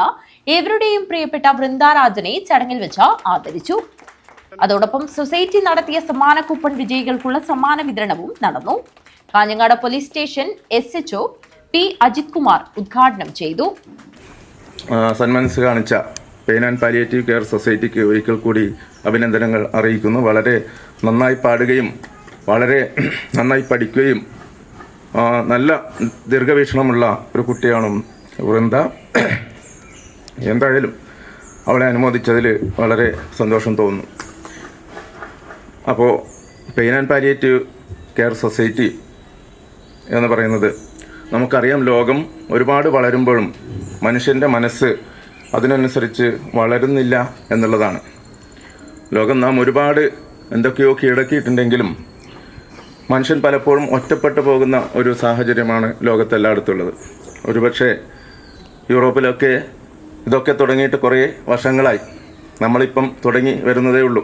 ഏവരുടെയും പ്രിയപ്പെട്ട വൃന്ദാരാജനെ ചടങ്ങിൽ വെച്ച് ആദരിച്ചു. അതോടൊപ്പം സൊസൈറ്റി നടത്തിയ സമ്മാന കൂപ്പൺ വിജയികൾക്കുള്ള സമ്മാന വിതരണവും നടന്നു. Kanhangad police station SHO P. Ajith Kumar ഉദ്ഘാടനം ചെയ്തു. സന്മനസ് കാണിച്ച പെയിൻ ആൻഡ് പാലിയേറ്റീവ് കെയർ സൊസൈറ്റിക്ക് ഒരിക്കൽ കൂടി അഭിനന്ദനങ്ങൾ അറിയിക്കുന്നു. വളരെ നന്നായി പാടുകയും വളരെ നന്നായി പഠിക്കുകയും നല്ല ദീർഘവീക്ഷണമുള്ള ഒരു കുട്ടിയാണ് വൃന്ദ. എന്തായാലും അവളെ അനുമോദിച്ചതിൽ വളരെ സന്തോഷം തോന്നുന്നു. അപ്പോൾ pain and palliative care society എന്ന് പറയുന്നത് നമുക്കറിയാം, ലോകം ഒരുപാട് വളരുമ്പോഴും മനുഷ്യൻ്റെ മനസ്സ് അതിനനുസരിച്ച് വളരുന്നില്ല എന്നുള്ളതാണ്. ലോകം നാം ഒരുപാട് എന്തൊക്കെയോ കീഴടക്കിയിട്ടുണ്ടെങ്കിലും മനുഷ്യൻ പലപ്പോഴും ഒറ്റപ്പെട്ടു പോകുന്ന ഒരു സാഹചര്യമാണ് ലോകത്തെല്ലായിടത്തുള്ളത്. ഒരുപക്ഷെ യൂറോപ്പിലൊക്കെ ഇതൊക്കെ തുടങ്ങിയിട്ട് കുറേ വർഷങ്ങളായി. നമ്മളിപ്പം തുടങ്ങി വരുന്നതേ ഉള്ളൂ.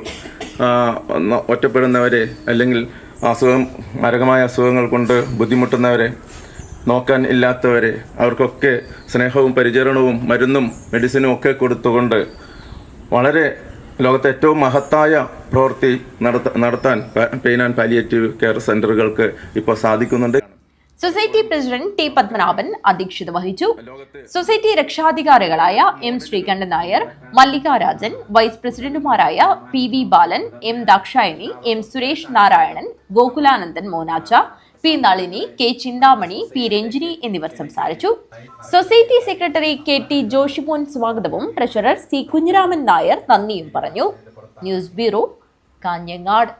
ഒറ്റപ്പെടുന്നവരെ അല്ലെങ്കിൽ മാരകമായ അസുഖങ്ങൾ കൊണ്ട് ബുദ്ധിമുട്ടുന്നവരെ, നോക്കാൻ ഇല്ലാത്തവരെ, അവർക്കൊക്കെ സ്നേഹവും പരിചരണവും മരുന്നും മെഡിസിനും ഒക്കെ കൊടുത്തുകൊണ്ട് വളരെ ലോകത്തെ ഏറ്റവും മഹത്തായ പ്രവൃത്തി നടത്താൻ പെയിൻ ആൻഡ് പാലിയേറ്റീവ് കെയർ സെൻ്ററുകൾക്ക് ഇപ്പോൾ സാധിക്കുന്നുണ്ട്. Society president T. പത്മനാഭൻ അധ്യക്ഷത വഹിച്ചു. സൊസൈറ്റി രക്ഷാധികാരികളായ M. ശ്രീകണ്ഠൻ നായർ, മല്ലിക രാജൻ, വൈസ് പ്രസിഡന്റുമാരായ PV Balan, M. Dakshayani, M. Suresh Narayanan, Gokulanandan Monacha, P. Nalini, K. Chinthamani, P. Ranjini എന്നിവർ സംസാരിച്ചു. സൊസൈറ്റി സെക്രട്ടറി KT ജോഷിമോൻ സ്വാഗതവും ട്രഷറർ C. കുഞ്ഞിരാമൻ നായർ നന്ദിയും പറഞ്ഞു. News bureau, Kanhangad.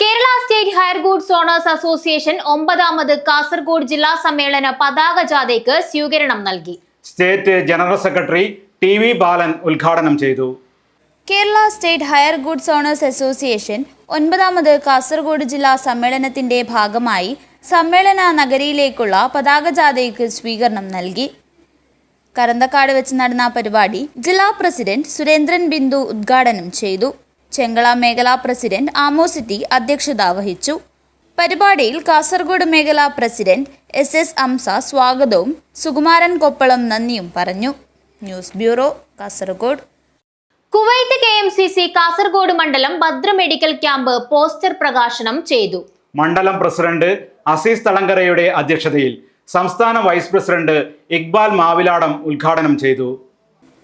Kerala state hire goods owners association 9ാമത് കാസർഗോഡ് ജില്ലാ സമ്മേളന പതാക ജാഥയ്ക്ക് സ്വീകരണം നൽകി. State general secretary TV Balan ഉദ്ഘാടനം ചെയ്തു. Kerala state hire goods owners association 9ാമത് കാസർഗോഡ് ജില്ലാ സമ്മേളനത്തിന്റെ ഭാഗമായി സമ്മേളന നഗരിയിലേക്കുള്ള പതാക ജാഥയ്ക്ക് സ്വീകരണം നൽകി. കരന്തക്കാട് വെച്ച് നടന്ന പരിപാടി ജില്ലാ പ്രസിഡന്റ് സുരേന്ദ്രൻ ബിന്ദു ഉദ്ഘാടനം ചെയ്തു. ചെങ്കള മേഖലാ പ്രസിഡന്റ് ആമോസിറ്റി അധ്യക്ഷത വഹിച്ചു. പരിപാടിയിൽ കാസർഗോഡ് മേഖലാ പ്രസിഡന്റ് SS അംസ സ്വാഗതവും സുകുമാരൻ കൊപ്പളം നന്ദിയും പറഞ്ഞു. News bureau, Kasaragod. Kuwait KMCC Kasaragod മണ്ഡലം ഭദ്ര മെഡിക്കൽ ക്യാമ്പ് പോസ്റ്റർ പ്രകാശനം ചെയ്തു. മണ്ഡലം പ്രസിഡന്റ് അസീസ് തളങ്കരയുടെ അധ്യക്ഷതയിൽ സംസ്ഥാന വൈസ് പ്രസിഡന്റ് ഇക്ബാൽ മാവിലാടം ഉദ്ഘാടനം ചെയ്തു.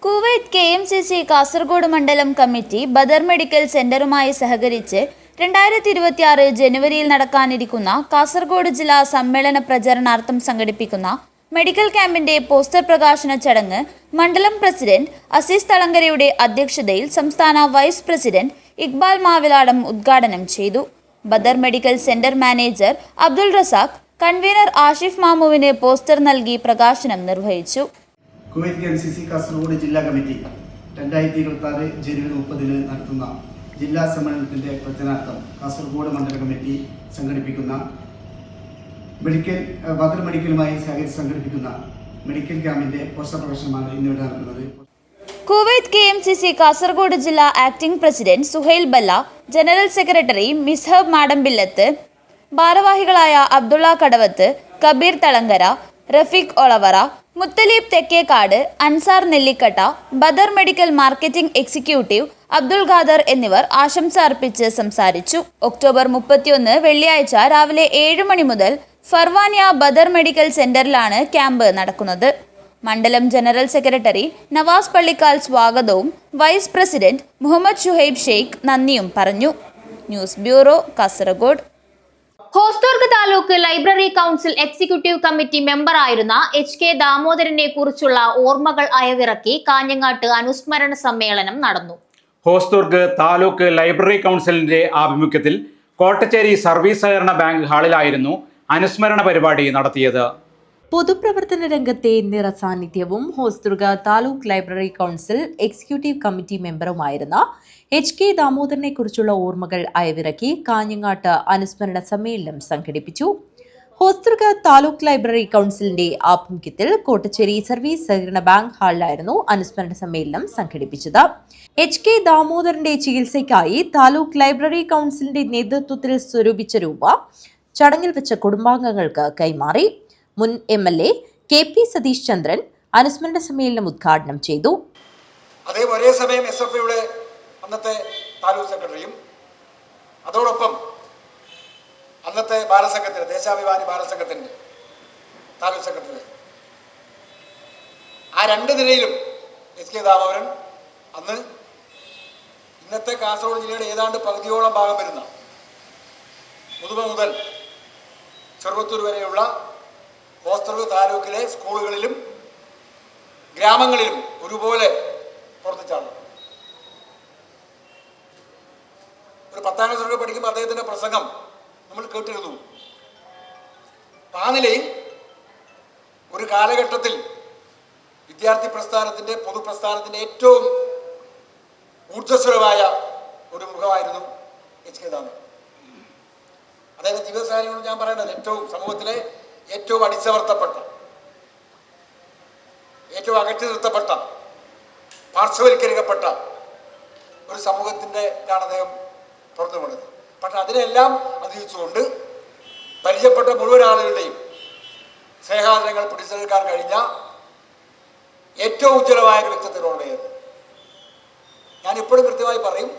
കുവൈത്ത് KMCC കാസർഗോഡ് മണ്ഡലം കമ്മിറ്റി ബദർ മെഡിക്കൽ സെന്ററുമായി സഹകരിച്ച് 2026 ജനുവരിയിൽ നടക്കാനിരിക്കുന്ന കാസർഗോഡ് ജില്ലാ സമ്മേളന പ്രചരണാർത്ഥം സംഘടിപ്പിക്കുന്ന മെഡിക്കൽ ക്യാമ്പിന്റെ പോസ്റ്റർ പ്രകാശന ചടങ്ങ് മണ്ഡലം പ്രസിഡന്റ് അസീസ് തളങ്കരയുടെ അധ്യക്ഷതയിൽ സംസ്ഥാന വൈസ് പ്രസിഡന്റ് ഇക്ബാൽ മാവിലാടം ഉദ്ഘാടനം ചെയ്തു. Badar medical centre manager Abdul Razak, convener Ashif മാമുവിന് പോസ്റ്റർ നൽകി പ്രകാശനം നിർവഹിച്ചു. കുവൈത്ത് KMCC കാസർഗോഡ് ജില്ലാ കമ്മിറ്റി 2026 ജനുവരി 30 നടത്തുന്ന ജില്ലാ സമ്മേളനത്തിൻ്റെ പ്രചരണാർത്ഥം കാസർഗോഡ് മണ്ഡല കമ്മിറ്റി സംഘടിപ്പിക്കുന്ന ബദർ മെഡിക്കലുമായി സഹകരിച്ച് സംഘടിപ്പിക്കുന്ന മെഡിക്കൽ ക്യാമ്പിൻ്റെ പോസ്റ്റർ പ്രകാശനമാണ് ഇന്നിവിടെ നടക്കുന്നത്. കുവൈത്ത് KMCC കാസർഗോഡ് ജില്ലാ acting president Suhail Balla, general secretary Mishab Madambillath, ഭാരവാഹികളായ Abdulla Kadavath, Kabeer Thalangara, Rafeeq Olavara, Muthaleeb Thekkekkad, Ansar Nellikatta, Badar medical marketing executive Abdul Khader എന്നിവർ ആശംസ അർപ്പിച്ച് സംസാരിച്ചു. ഒക്ടോബർ 31 വെള്ളിയാഴ്ച രാവിലെ 7 മണി മുതൽ ഫർവാനിയ ബദർ മെഡിക്കൽ സെന്ററിലാണ് ക്യാമ്പ് നടക്കുന്നത്. മണ്ഡലം ജനറൽ സെക്രട്ടറി നവാസ് പള്ളിക്കാൽ സ്വാഗതവും വൈസ് പ്രസിഡന്റ് മുഹമ്മദ് ഷുഹൈബ് ഷെയ്ഖ് നന്ദിയും പറഞ്ഞു. News bureau, Kasaragod. Hosdurg taluk library council executive committee മെമ്പറായിരുന്ന HK ദാമോദരനെ കുറിച്ചുള്ള ഓർമ്മകൾ അയവിറക്കി കാഞ്ഞങ്ങാട്ട് അനുസ്മരണ സമ്മേളനം നടന്നു. ഹോസ്ദുർഗ് താലൂക്ക് ലൈബ്രറി കൗൺസിലിന്റെ ആഭിമുഖ്യത്തിൽ കോട്ടച്ചേരി സർവീസ് സഹകരണ ബാങ്ക് ഹാളിലായിരുന്നു അനുസ്മരണ പരിപാടി നടത്തിയത്. പൊതുപ്രവർത്തന രംഗത്തെ നിറസാന്നിധ്യവും Hosdurg taluk library council executive committee മെമ്പറുമായിരുന്ന HK ദാമോദരനെ കുറിച്ചുള്ള ഓർമ്മകൾ അയവിറക്കി കാഞ്ഞങ്ങാട്ട് അനുസ്മരണ സമ്മേളനം സംഘടിപ്പിച്ചു. ഹോസ്ദുർഗ താലൂക്ക് ലൈബ്രറി കൗൺസിലിന്റെ ആഭിമുഖ്യത്തിൽ കോട്ടച്ചേരി സർവീസ് സഹകരണ ബാങ്ക് ഹാളിലായിരുന്നു അനുസ്മരണ സമ്മേളനം സംഘടിപ്പിച്ചത്. HK ദാമോദരന്റെ ചികിത്സയ്ക്കായി താലൂക്ക് ലൈബ്രറി കൗൺസിലിന്റെ നേതൃത്വത്തിൽ സ്വരൂപിച്ച രൂപ ചടങ്ങിൽ വെച്ച കുടുംബാംഗങ്ങൾക്ക് കൈമാറി. മുൻ MLA KP സതീഷ് ചന്ദ്രൻ അനുസ്മരണ സമ്മേളനം ഉദ്ഘാടനം ചെയ്തു. ഒരേ സമയം SFIയുടെ അന്നത്തെ താലൂക്ക് സെക്രട്ടറിയും അതോടൊപ്പം അന്നത്തെ ബാലസംഘത്തിന് ദേശാഭിമാനി ബാലസംഘത്തിൻ്റെ താലൂക്ക് സെക്രട്ടറി ആ രണ്ട് നിലയിലും HK ദാമോദരൻ അന്ന് ഇന്നത്തെ കാസർഗോഡ് ജില്ലയുടെ ഏതാണ്ട് പകുതിയോളം ഭാഗം വരുന്ന മുതുമ മുതൽ ചെറുവത്തൂർ വരെയുള്ള ഹോസ്ദുർഗ താലൂക്കിലെ സ്കൂളുകളിലും ഗ്രാമങ്ങളിലും ഒരുപോലെ പ്രവർത്തിച്ചാണ്. ഒരു 10ാം ക്ലാസ് പഠിക്കുമ്പോൾ അദ്ദേഹത്തിൻ്റെ പ്രസംഗം നമ്മൾ കേട്ടിരുന്നു. ആ നിലയിൽ ഒരു കാലഘട്ടത്തിൽ വിദ്യാർത്ഥി പ്രസ്ഥാനത്തിൻ്റെ പൊതുപ്രസ്ഥാനത്തിൻ്റെ ഏറ്റവും ഊർജ്ജസ്വലമായ ഒരു മുഖമായിരുന്നു HK ദാമോദരൻ. അദ്ദേഹത്തെ ജീവിതസാഹചര്യങ്ങൾ ഞാൻ പറയേണ്ടത് ഏറ്റവും സമൂഹത്തിലെ ഏറ്റവും അടിച്ചമർത്തപ്പെട്ട, ഏറ്റവും അകറ്റി നിർത്തപ്പെട്ട, പാർശ്വവൽക്കരിക്കപ്പെട്ട ഒരു സമൂഹത്തിൻ്റെ അദ്ദേഹം പുറത്തു കൊണ്ടത്. പക്ഷെ അതിനെല്ലാം അതിജീവിച്ചുകൊണ്ട് പരിചയപ്പെട്ട മുഴുവൻ ആളുകളുടെയും സ്നേഹാദരങ്ങൾ പിടിച്ചെടുക്കാൻ കഴിഞ്ഞ ഏറ്റവും ഉജ്ജ്വലമായ ഒരു വ്യക്തിത്വത്തിനോടെയായിരുന്നു. ഞാനിപ്പോഴും കൃത്യമായി പറയും,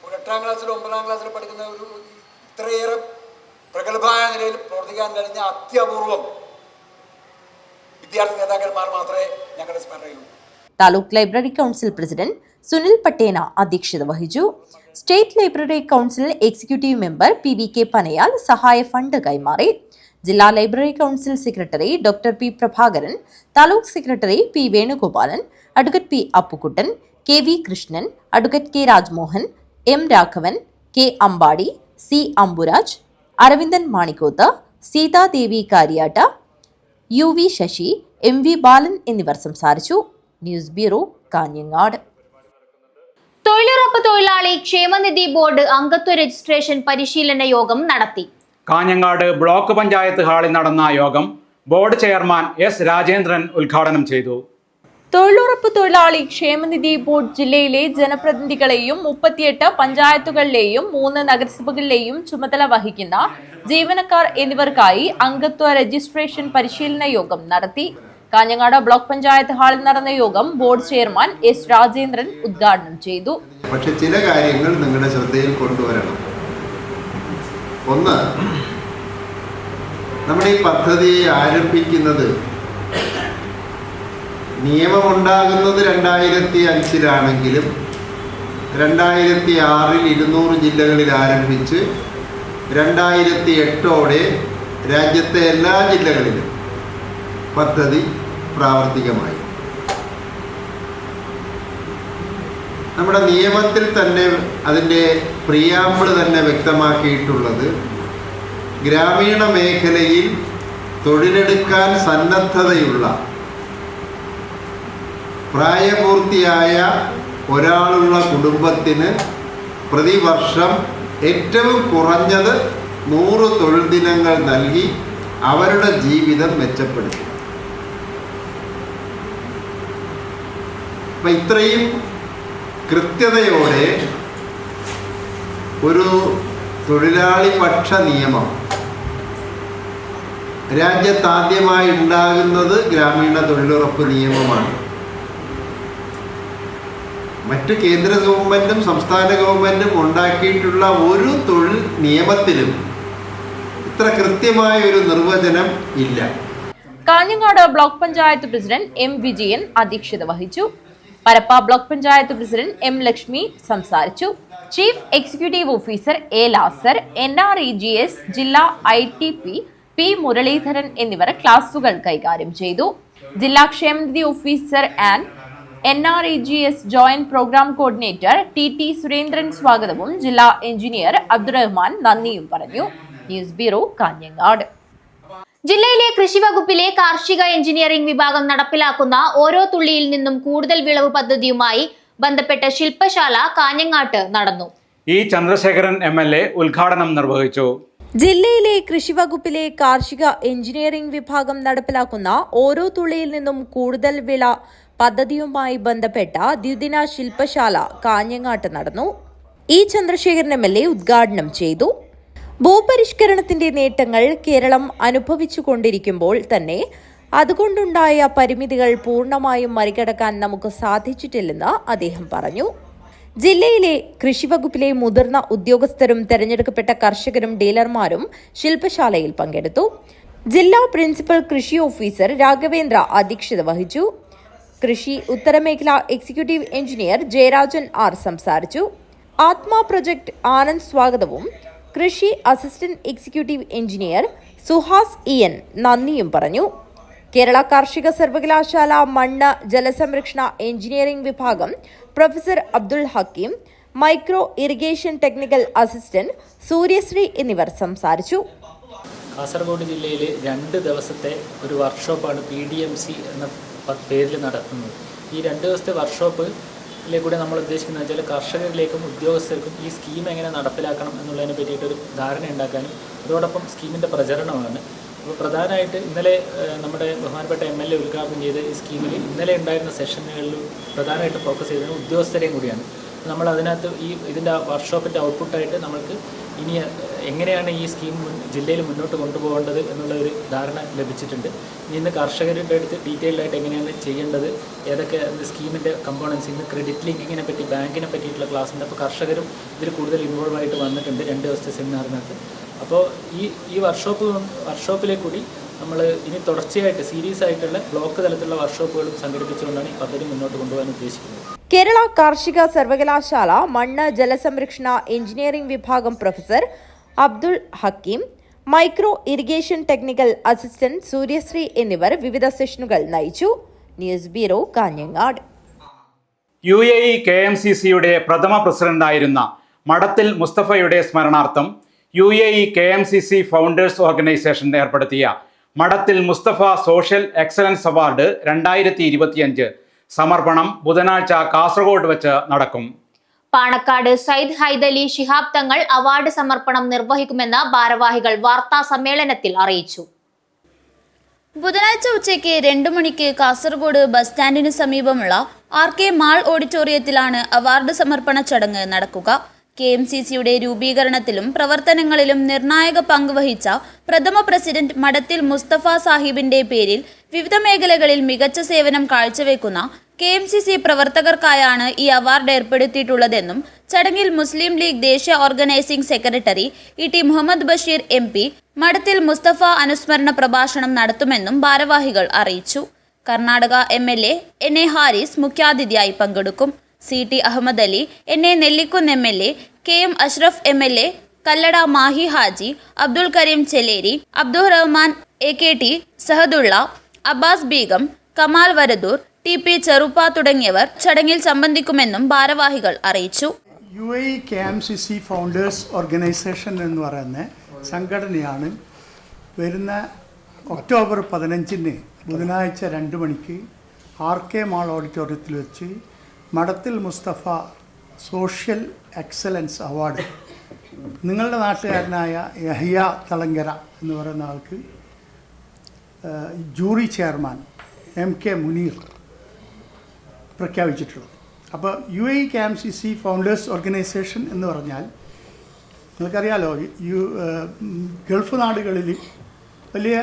ഒരു 8ാം ക്ലാസ്സിലോ 9ാം ക്ലാസ്സിലോ പഠിക്കുന്ന ഒരു ഇത്രയേറെ പ്രഗത്ഭമായ നിലയിൽ പ്രവർത്തിക്കാൻ കഴിഞ്ഞ അത്യപൂർവം വിദ്യാർത്ഥി നേതാക്കന്മാർ മാത്രമേ ഞങ്ങളുടെ സ്മരണയിലുള്ളൂ. Taluk library council president Sunil Pattena അധ്യക്ഷത വഹിച്ചു. State library council executive member PVK Panayal സഹായ ഫണ്ട് കൈമാറി. ജില്ലാ library council secretary doctor P Prabhakaran, taluk secretary P Venugopalan, advocate P Appukkuttan, KV Krishnan, advocate K Rajmohan, M Raghavan, K Ambadi, C Amburaj, Aravindan Manikkoth, Seethadevi Karyatta, UV Sasi, MV Balan എന്നിവർ സംസാരിച്ചു. News bureau, Kanhangad. തൊഴിലുറപ്പ് തൊഴിലാളി ക്ഷേമനിധി ബോർഡ് അംഗത്വ രജിസ്ട്രേഷൻ പരിശീലന യോഗം നടത്തി. കാഞ്ഞങ്ങാട് ബ്ലോക്ക് പഞ്ചായത്ത് ഹാളിൽ നടന്ന യോഗം ബോർഡ് ചെയർമാൻ S രാജേന്ദ്രൻ ഉദ്ഘാടനം ചെയ്തു. തൊഴിലുറപ്പ് തൊഴിലാളി ക്ഷേമനിധി ബോർഡ് ജില്ലയിലെ ജനപ്രതിനിധികളെയും 38 പഞ്ചായത്തുകളിലെയും 3 നഗരസഭകളിലെയും ചുമതല വഹിക്കുന്ന ജീവനക്കാർ എന്നിവർക്കായി അംഗത്വ രജിസ്ട്രേഷൻ പരിശീലന യോഗം നടത്തി. കാഞ്ഞങ്ങാട് ബ്ലോക്ക് പഞ്ചായത്ത് ഹാളിൽ നടന്ന യോഗം ബോർഡ് ചെയർമാൻ S രാജേന്ദ്രൻ ഉദ്ഘാടനം ചെയ്തു. പക്ഷെ ചില കാര്യങ്ങൾ നിങ്ങളുടെ ശ്രദ്ധയിൽ കൊണ്ടുവരണം. ഒന്ന്, നമ്മുടെ ഈ പദ്ധതി ആരംഭിക്കുന്നത് നിയമമുണ്ടാകുന്നത് 2005-ലാണെങ്കിലും 2006 200 ജില്ലകളിൽ ആരംഭിച്ച് 2008 രാജ്യത്തെ എല്ലാ ജില്ലകളിലും പദ്ധതി പ്രാവർത്തികമായി. നമ്മുടെ നിയമത്തിൽ തന്നെ അതിൻ്റെ പ്രിയാമ്പിൾ തന്നെ വ്യക്തമാക്കിയിട്ടുള്ളത് ഗ്രാമീണ മേഖലയിൽ തൊഴിലെടുക്കാൻ സന്നദ്ധതയുള്ള പ്രായപൂർത്തിയായ ഒരാളുള്ള കുടുംബത്തിന് പ്രതിവർഷം ഏറ്റവും കുറഞ്ഞത് 100 തൊഴിൽ ദിനങ്ങൾ നൽകി അവരുടെ ജീവിതം മെച്ചപ്പെടുത്തും. അപ്പം ഇത്രയും കൃത്യതയോടെ ഒരു തൊഴിലാളി പക്ഷ നിയമം രാജ്യത്താദ്യമായി ഉണ്ടാകുന്നത് ഗ്രാമീണ തൊഴിലുറപ്പ് നിയമമാണ്. മറ്റ് കേന്ദ്ര ഗവൺമെൻറ്റും സംസ്ഥാന ഗവൺമെൻറ്റും ഉണ്ടാക്കിയിട്ടുള്ള ഒരു തൊഴിൽ നിയമത്തിലും ഇത്ര കൃത്യമായ ഒരു നിർവചനം ഇല്ല. Kanhangad block panchayat president M Vijayan അധ്യക്ഷത വഹിച്ചു. Parappa block panchayat president M Lakshmi സംസാരിച്ചു. Chief executive officer A Lazar, NREGS ജില്ലാ ITP P മുരളീധരൻ എന്നിവർ ക്ലാസുകൾ കൈകാര്യം ചെയ്തു. ജില്ലാ ക്ഷേമനിധി officer and NREGS joint programme coordinator TT Surendran സ്വാഗതവും ജില്ലാ എഞ്ചിനീയർ അബ്ദുറഹ്മാൻ നന്ദിയും പറഞ്ഞു. News bureau, Kanhangad. ജില്ലയിലെ കൃഷി വകുപ്പിലെ കാർഷിക എഞ്ചിനീയറിംഗ് വിഭാഗം നടപ്പിലാക്കുന്ന ഓരോ തുള്ളിയിൽ നിന്നും കൂടുതൽ വിളവ് പദ്ധതിയുമായി ബന്ധപ്പെട്ട ശില്പശാല കാഞ്ഞങ്ങാട്ട് നടന്നു. ഇ ചന്ദ്രശേഖരൻ MLA ഉദ്ഘാടനം നിർവഹിച്ചു. ജില്ലയിലെ കൃഷിവകുപ്പിലെ കാർഷിക എഞ്ചിനീയറിംഗ് വിഭാഗം നടപ്പിലാക്കുന്ന ഓരോ തുള്ളിയിൽ നിന്നും കൂടുതൽ വിള പദ്ധതിയുമായി ബന്ധപ്പെട്ട ദ്വിദിന ശില്പശാല കാഞ്ഞങ്ങാട്ട് നടന്നു. ഇ ചന്ദ്രശേഖരൻ MLA ഉദ്ഘാടനം ചെയ്തു. ഭൂപരിഷ്കരണത്തിന്റെ നേട്ടങ്ങൾ കേരളം അനുഭവിച്ചുകൊണ്ടിരിക്കുമ്പോൾ തന്നെ അതുകൊണ്ടുണ്ടായ പരിമിതികൾ പൂർണ്ണമായും മറികടക്കാൻ നമുക്ക് സാധിച്ചിട്ടില്ലെന്ന് അദ്ദേഹം പറഞ്ഞു. ജില്ലയിലെ കൃഷിവകുപ്പിലെ മുതിർന്ന ഉദ്യോഗസ്ഥരും തെരഞ്ഞെടുക്കപ്പെട്ട കർഷകരും ഡീലർമാരും ശില്പശാലയിൽ പങ്കെടുത്തു. ജില്ലാ പ്രിൻസിപ്പൽ കൃഷി ഓഫീസർ രാഘവേന്ദ്ര അധ്യക്ഷത വഹിച്ചു. കൃഷി ഉത്തരമേഖല എക്സിക്യൂട്ടീവ് എഞ്ചിനീയർ ജയരാജൻ R സംസാരിച്ചു. ആത്മ പ്രൊജക്ട് ആനന്ദ് സ്വാഗതവും കൃഷി assistant executive engineer Suhas EN നന്ദിയും പറഞ്ഞു. കേരള കാർഷിക സർവകലാശാല മണ്ണ് ജലസംരക്ഷണ എഞ്ചിനീയറിംഗ് വിഭാഗം professor Abdul Hakeem, micro irrigation technical assistant Suryasree എന്നിവർ സംസാരിച്ചു. കാസർഗോഡ് ജില്ലയിൽ 2 ദിവസത്തെ ഒരു വർക്ക്ഷോപ്പാണ് PDMC എന്ന പേരിൽ നടത്തുന്നത്. ഈ 2 ദിവസത്തെ വർക്ക്ഷോപ്പിലൂടെ നമ്മൾ ഉദ്ദേശിക്കുന്നത് വെച്ചാൽ കർഷകരിലേക്കും ഉദ്യോഗസ്ഥർക്കും ഈ സ്കീം എങ്ങനെ നടപ്പിലാക്കണം എന്നുള്ളതിനെ പറ്റിയിട്ടൊരു ധാരണ ഉണ്ടാക്കാനും അതോടൊപ്പം സ്കീമിൻ്റെ പ്രചരണമാണ്. അപ്പോൾ പ്രധാനമായിട്ട് ഇന്നലെ നമ്മുടെ ബഹുമാനപ്പെട്ട MLA ഉദ്ഘാടനം ചെയ്ത ഈ സ്കീമിൽ ഇന്നലെ ഉണ്ടായിരുന്ന സെഷനുകളിൽ പ്രധാനമായിട്ട് ഫോക്കസ് ചെയ്തത് ഉദ്യോഗസ്ഥരെയും കൂടിയാണ്. നമ്മൾ അതിനകത്ത് ഇതിൻ്റെ വർക്ക്ഷോപ്പിൻ്റെ ഔട്ട്പുട്ടായിട്ട് നമ്മൾക്ക് ഇനി എങ്ങനെയാണ് ഈ സ്കീം ജില്ലയിൽ മുന്നോട്ട് കൊണ്ടുപോകേണ്ടത് എന്നുള്ള ഒരു ധാരണ ലഭിച്ചിട്ടുണ്ട്. ഇന്ന് കർഷകരുടെ അടുത്ത് ഡീറ്റെയിൽഡായിട്ട് എങ്ങനെയാണ് ചെയ്യേണ്ടത്, ഏതൊക്കെ സ്കീമിൻ്റെ കമ്പോണൻസ്, ഇന്ന് ക്രെഡിറ്റ് ലിങ്കിങ്ങിനെ പറ്റി ബാങ്കിനെ പറ്റിയിട്ടുള്ള ക്ലാസ്സുണ്ട്. അപ്പോൾ കർഷകരും ഇതിൽ കൂടുതൽ ഇൻവോൾവ് ആയിട്ട് വന്നിട്ടുണ്ട് 2 ദിവസത്തെ സെമിനാറിനകത്ത്. അപ്പോൾ ഈ വർക്ക്ഷോപ്പിലെ കൂടി നമ്മൾ ഇനി തുടർച്ചയായിട്ട് സീരീസ് ആയിട്ടുള്ള ബ്ലോക്ക് തലത്തിലുള്ള വർക്ക്ഷോപ്പുകളും സംഘടിപ്പിച്ചുകൊണ്ടാണ് ഈ പദ്ധതി മുന്നോട്ട് കൊണ്ടുപോകാൻ ഉദ്ദേശിക്കുന്നത്. കേരള കാർഷിക സർവകലാശാല മണ്ണ് ജലസംരക്ഷണ എഞ്ചിനീയറിംഗ് വിഭാഗം professor Abdul Hakeem, micro irrigation technical assistant Suryasree എന്നിവർ വിവിധ സെഷനുകൾ നയിച്ചു. News bureau Kanhangad. UAE KMCCയുടെ പ്രഥമ പ്രസിഡന്റായിരുന്ന മഠത്തിൽ മുസ്തഫയുടെ സ്മരണാർത്ഥം UAE KMCC ഫൗണ്ടേഴ്സ് ഓർഗനൈസേഷൻ ഏർപ്പെടുത്തിയ Madathil Mustafa social excellence award 2025 സമർപ്പണം ബുധനാഴ്ച കാസർഗോഡ് വെച്ച് നടക്കും. പാണക്കാട് സയ്യിദ് ഹൈദലി ശിഹാബ് തങ്ങൾ അവാർഡ് സമർപ്പണം നിർവഹിക്കുമെന്ന് ഭാരവാഹികൾ വാർത്താ സമ്മേളനത്തിൽ അറിയിച്ചു. ബുധനാഴ്ച ഉച്ചയ്ക്ക് 2 മണിക്ക് കാസർഗോഡ് ബസ് സ്റ്റാൻഡിന് സമീപമുള്ള RK മാൾ ഓഡിറ്റോറിയത്തിലാണ് അവാർഡ് സമർപ്പണ ചടങ്ങ് നടക്കുക. KMCCയുടെ രൂപീകരണത്തിലും പ്രവർത്തനങ്ങളിലും നിർണായക പങ്കുവഹിച്ച പ്രഥമ പ്രസിഡന്റ് മഠത്തിൽ മുസ്തഫ സാഹിബിന്റെ പേരിൽ വിവിധ മേഖലകളിൽ മികച്ച സേവനം കാഴ്ചവെക്കുന്ന KMCC പ്രവർത്തകർക്കായാണ് ഈ അവാർഡ് ഏർപ്പെടുത്തിയിട്ടുള്ളതെന്നും ചടങ്ങിൽ മുസ്ലിം ലീഗ് ദേശീയ organising secretary ET Muhammad Basheer MP Madathil Mustafa അനുസ്മരണ പ്രഭാഷണം നടത്തുമെന്നും ഭാരവാഹികൾ അറിയിച്ചു. കർണാടക MLA NA ഹാരിസ് മുഖ്യാതിഥിയായി പങ്കെടുക്കും. CT Ahmed Ali, NA Nellikkunnu MLA, KM Ashraf MLA, Kallada Mahi Haji, Abdul Kareem Cheleri, Abdul Rahman AKT, Sahadulla, Abbas Begum, Kamal Varadoor, TP Cheruppa തുടങ്ങിയവർ ചടങ്ങിൽ സംബന്ധിക്കുമെന്നും ഭാരവാഹികൾ അറിയിച്ചു. UAE KMCC ഫൗണ്ടേഴ്സ് ഓർഗനൈസേഷൻ എന്ന് പറയുന്ന സംഘടനയാണ് വരുന്ന ഒക്ടോബർ 15 ബുധനാഴ്ച 2 മണിക്ക് RK മാൾ ഓഡിറ്റോറിയത്തിൽ വെച്ച് മഠത്തിൽ മുസ്തഫ സോഷ്യൽ എക്സലൻസ് അവാർഡ് നിങ്ങളുടെ നാട്ടുകാരനായ യഹ്യ തളങ്കര എന്ന് പറയുന്ന ആൾക്ക് ജൂറി ചെയർമാൻ MK മുനീർ പ്രഖ്യാപിച്ചിട്ടുള്ളത്. അപ്പോൾ UAE KMCC ഫൗണ്ടേഴ്സ് ഓർഗനൈസേഷൻ എന്ന് പറഞ്ഞാൽ നിങ്ങൾക്കറിയാലോ, ഗൾഫ് നാടുകളിൽ വലിയ